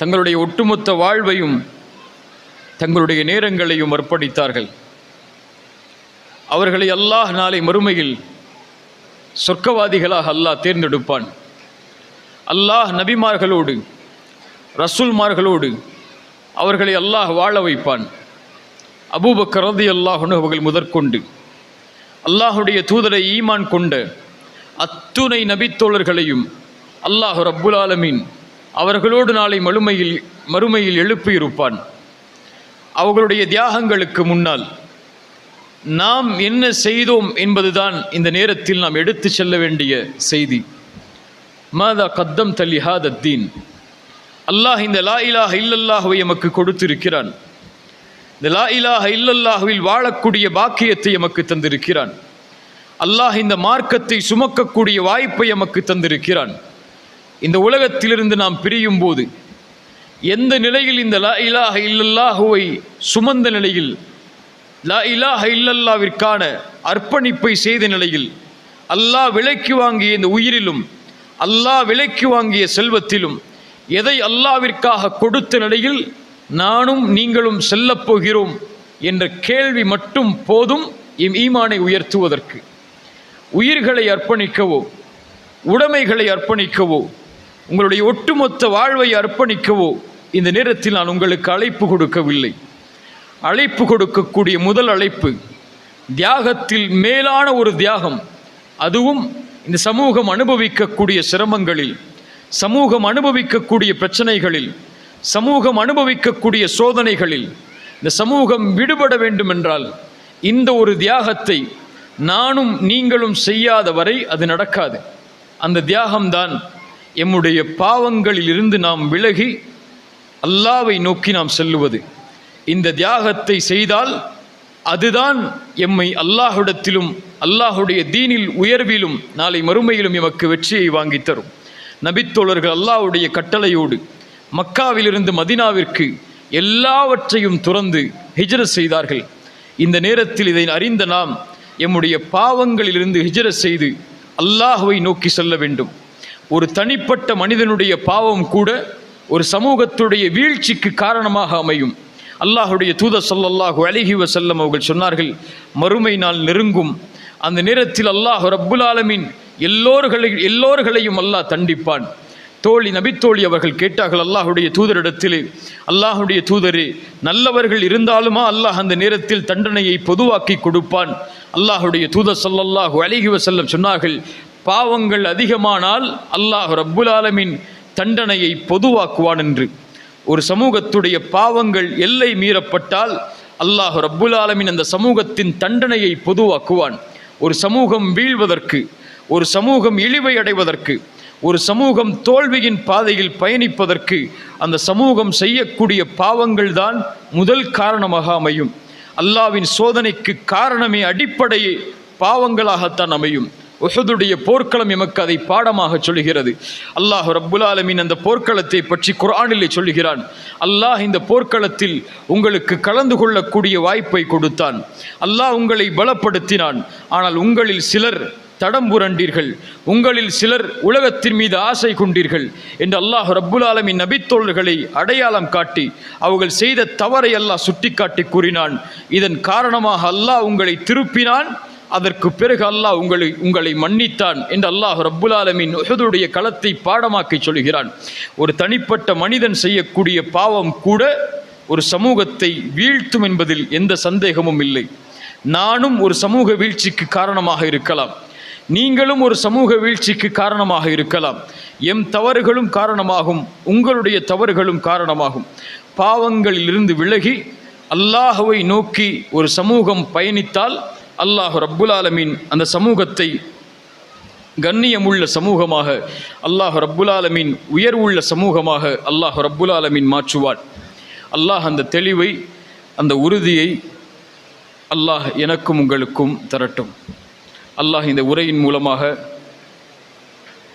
தங்களுடைய ஒட்டுமொத்த வாழ்வையும் தங்களுடைய நேரங்களையும் அர்ப்பணித்தார்கள். அவர்களை அல்லாஹ் நாளை மறுமையில் சொர்க்கவாதிகளாக அல்லாஹ் தேர்ந்தெடுப்பான். அல்லாஹ் நபிமார்களோடு ரசூல்மார்களோடு அவர்களை அல்லாஹ் வாழ வைப்பான். அபூபக்கர் ரலியல்லாஹு அன்ஹு அவர்கள் முதற்கொண்டு அல்லாஹுடைய தூதரை ஈமான் கொண்ட அத்துணை நபித்தோழர்களையும் அல்லாஹ் ரப்புல் ஆலமீன் அவர்களோடு நாளை மறுமையில் எழுப்பியிருப்பான். அவர்களுடைய தியாகங்களுக்கு முன்னால் நாம் என்ன செய்தோம் என்பதுதான் இந்த நேரத்தில் நாம் எடுத்து செல்ல வேண்டிய செய்தி. மாதா கத்தம் தலிஹாத் அத்தீன். அல்லாஹ் இந்த லா இலாஹ இல்லல்லாஹுவை எமக்கு கொடுத்திருக்கிறான். இந்த லா இலாஹ இல்லல்லாஹுவில் வாழக்கூடிய பாக்கியத்தை எமக்கு தந்திருக்கிறான். அல்லாஹ் இந்த மார்க்கத்தை சுமக்கக்கூடிய வாய்ப்பை எமக்கு தந்திருக்கிறான். இந்த உலகத்திலிருந்து நாம் பிரியும் போது எந்த நிலையில் இந்த லா இலாஹ இல்லல்லாஹுவை சுமந்த நிலையில், லா இலாஹ இல்லல்லாஹ்விற்கான அர்ப்பணிப்பை செய்த நிலையில், அல்லாஹ் விலைக்கு வாங்கிய இந்த உயிரிலும் அல்லாஹ் விலைக்கு வாங்கிய செல்வத்திலும் எதை அல்லாஹ்விற்காக கொடுத்த நிலையில் நானும் நீங்களும் செல்லப் போகிறோம் என்ற கேள்வி மட்டும் போதும் ஈமானை உயர்த்துவதற்கு. உயிர்களை அர்ப்பணிக்கவோ உடைமைகளை அர்ப்பணிக்கவோ உங்களுடைய ஒட்டுமொத்த வாழ்வை அர்ப்பணிக்கவோ இந்த நேரத்தில் நான் உங்களுக்கு அழைப்பு கொடுக்கவில்லை. அழைப்பு கொடுக்கக்கூடிய முதல் அழைப்பு தியாகத்தில் மேலான ஒரு தியாகம், அதுவும் இந்த சமூகம் அனுபவிக்கக்கூடிய சிரமங்களில் சமூகம் அனுபவிக்கக்கூடிய பிரச்சனைகளில், சமூகம் அனுபவிக்கக்கூடிய சோதனைகளில் இந்த சமூகம் விடுபட வேண்டும் என்றால் இந்த ஒரு தியாகத்தை நானும் நீங்களும் செய்யாத வரை அது நடக்காது. அந்த தியாகம்தான் எம்முடைய பாவங்களில் இருந்து நாம் விலகி அல்லாஹ்வை நோக்கி நாம் செல்லுவது. இந்த தியாகத்தை செய்தால் அதுதான் எம்மை அல்லாஹ்விடத்திலும் அல்லாஹுடைய தீனில் உயர்விலும் நாளை மறுமையிலும் எமக்கு வெற்றியை வாங்கி தரும். நபித்தோழர்கள் அல்லாஹ்வுடைய கட்டளையோடு மக்காவிலிருந்து மதீனாவிற்கு எல்லாவற்றையும் துறந்து ஹிஜ்ரத் செய்தார்கள். இந்த நேரத்தில் இதை அறிந்த நாம் எம்முடைய பாவங்களிலிருந்து ஹிஜ்ரத் செய்து அல்லாஹ்வை நோக்கி செல்ல வேண்டும். ஒரு தனிப்பட்ட மனிதனுடைய பாவம் கூட ஒரு சமூகத்துடைய வீழ்ச்சிக்கு காரணமாக அமையும். அல்லாஹுடைய தூதர் ஸல்லல்லாஹு அலைஹி வஸல்லம் அவர்கள் சொன்னார்கள், மறுமை நாள் நெருங்கும். அந்த நேரத்தில் அல்லாஹ் ரப்புல் ஆலமீன் எல்லோர்களையும் அல்லாஹ் தண்டிப்பான். நபித்தோழி அவர்கள் கேட்டார்கள் அல்லாஹுடைய தூதரிடத்திலே, அல்லாஹுடைய தூதரே, நல்லவர்கள் இருந்தாலுமா அல்லாஹ் அந்த நேரத்தில் தண்டனையை பொதுவாக்கி கொடுப்பான்? அல்லாஹுடைய தூதர் ஸல்லல்லாஹு அலைஹி வஸல்லம் சொன்னார்கள், பாவங்கள் அதிகமானால் அல்லாஹ் ரப்புல் ஆலமீன் தண்டனையை பொதுவாக்குவான் என்று. ஒரு சமூகத்துடைய பாவங்கள் எல்லை மீறப்பட்டால் அல்லாஹ் ரப்புல் ஆலமீன் அந்த சமூகத்தின் தண்டனையை பொதுவாக்குவான். ஒரு சமூகம் வீழ்வதற்கு, ஒரு சமூகம் இழிவை அடைவதற்கு, ஒரு சமூகம் தோல்வியின் பாதையில் பயணிப்பதற்கு அந்த சமூகம் செய்யக்கூடிய பாவங்கள் தான் முதல் காரணமாக அமையும். அல்லாஹ்வின் சோதனைக்கு காரணமே அடிப்படையே பாவங்களாகத்தான் அமையும். உஹதுடைய போர்க்களம் எமக்கு அதை பாடமாக சொல்கிறது. அல்லாஹ் ரப்புல் ஆலமீன் அந்த போர்க்களத்தை பற்றி குர்ஆனிலே சொல்கிறான். அல்லாஹ் இந்த போர்க்களத்தில் உங்களுக்கு கலந்து கொள்ளக்கூடிய வாய்ப்பை கொடுத்தான். அல்லாஹ் உங்களை பலப்படுத்தினான். ஆனால் உங்களில் சிலர் தடம் புரண்டீர்கள், உங்களில் சிலர் உலகத்தின் மீது ஆசை கொண்டீர்கள் என்று அல்லாஹ் ரப்புல் ஆலமீன் நபித்தோழர்களை அடையாளம் காட்டி அவர்கள் செய்த தவறை அல்லாஹ் சுட்டிக்காட்டி கூறினான். இதன் காரணமாக அல்லாஹ் உங்களை திருப்பினான், அதற்கு பிறகு அல்லாஹ் உங்களை மன்னித்தான் என்று அல்லாஹ் ரப்புல் ஆலமீன் உஹதுடைய களத்தை பாடமாக்கி சொல்கிறான். ஒரு தனிப்பட்ட மனிதன் செய்யக்கூடிய பாவம் கூட ஒரு சமூகத்தை வீழ்த்தும் என்பதில் எந்த சந்தேகமும் இல்லை. நானும் ஒரு சமூக வீழ்ச்சிக்கு காரணமாக இருக்கலாம், நீங்களும் ஒரு சமூக வீழ்ச்சிக்கு காரணமாக இருக்கலாம். எம் தவறுகளும் காரணமாகும், உங்களுடைய தவறுகளும் காரணமாகும். பாவங்களிலிருந்து விலகி அல்லாஹ்வை நோக்கி ஒரு சமூகம் பயணித்தால் அல்லாஹ் ரப்புல் ஆலமீன் அந்த சமூகத்தை கண்ணியமுள்ள சமூகமாக, அல்லாஹ் ரப்புல் ஆலமீன் உயர்வுள்ள சமூகமாக அல்லாஹ் ரப்புல் ஆலமீன் மாற்றுவான். அல்லாஹ் அந்த தெளிவை, அந்த உறுதியை அல்லாஹ் எனக்கும் உங்களுக்கும் தரட்டும். அல்லாஹ் இந்த உரையின் மூலமாக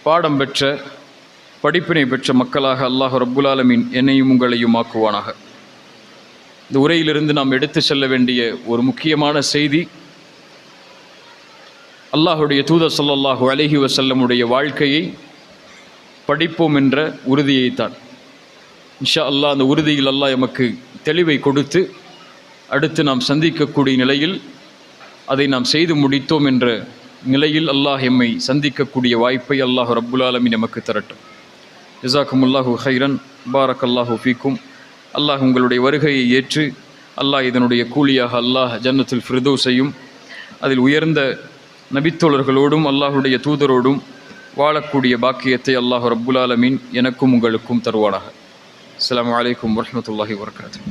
பாடம் பெற்ற, படிப்பினை பெற்ற மக்களாக அல்லாஹ் ரப்புல் ஆலமீன் என்னையும் உங்களையும் ஆக்குவானாக. இந்த உரையிலிருந்து நாம் எடுத்து செல்ல வேண்டிய ஒரு முக்கியமான செய்தி, அல்லாஹுடைய தூதர் ஸல்லல்லாஹு அலைஹி வஸல்லமுடைய வாழ்க்கையை படிப்போம் என்ற உறுதியைத்தான். இன்ஷா அல்லாஹ் அந்த உறுதியில் அல்லாஹ் எமக்கு தெளிவை கொடுத்து அடுத்து நாம் சந்திக்கக்கூடிய நிலையில் அதை நாம் செய்து முடித்தோம் என்ற நிலையில் அல்லாஹ் எம்மை சந்திக்கக்கூடிய வாய்ப்பை அல்லாஹ் ரப்புல் ஆலமீன் எமக்கு தரட்டும். ஜஸாக்குமுல்லாஹு ஹைரன், பாரக்கல்லாஹு ஃபீக்கும். அல்லாஹ் உங்களுடைய வருகையை ஏற்று அல்லாஹ் இதனுடைய கூலியாக அல்லாஹ் ஜன்னத்துல் ஃபிர்தௌஸையும் அதில் உயர்ந்த நபித்தோழர்களோடும் அல்லாஹுடைய தூதரோடும் வாழக்கூடிய பாக்கியத்தை அல்லாஹ் ரப்புல் ஆலமீன் எனக்கும் உங்களுக்கும் தருவானாக. அஸ்ஸலாமு அலைக்கும் வரஹ்மத்துல்லாஹி வபரகாத்துஹு.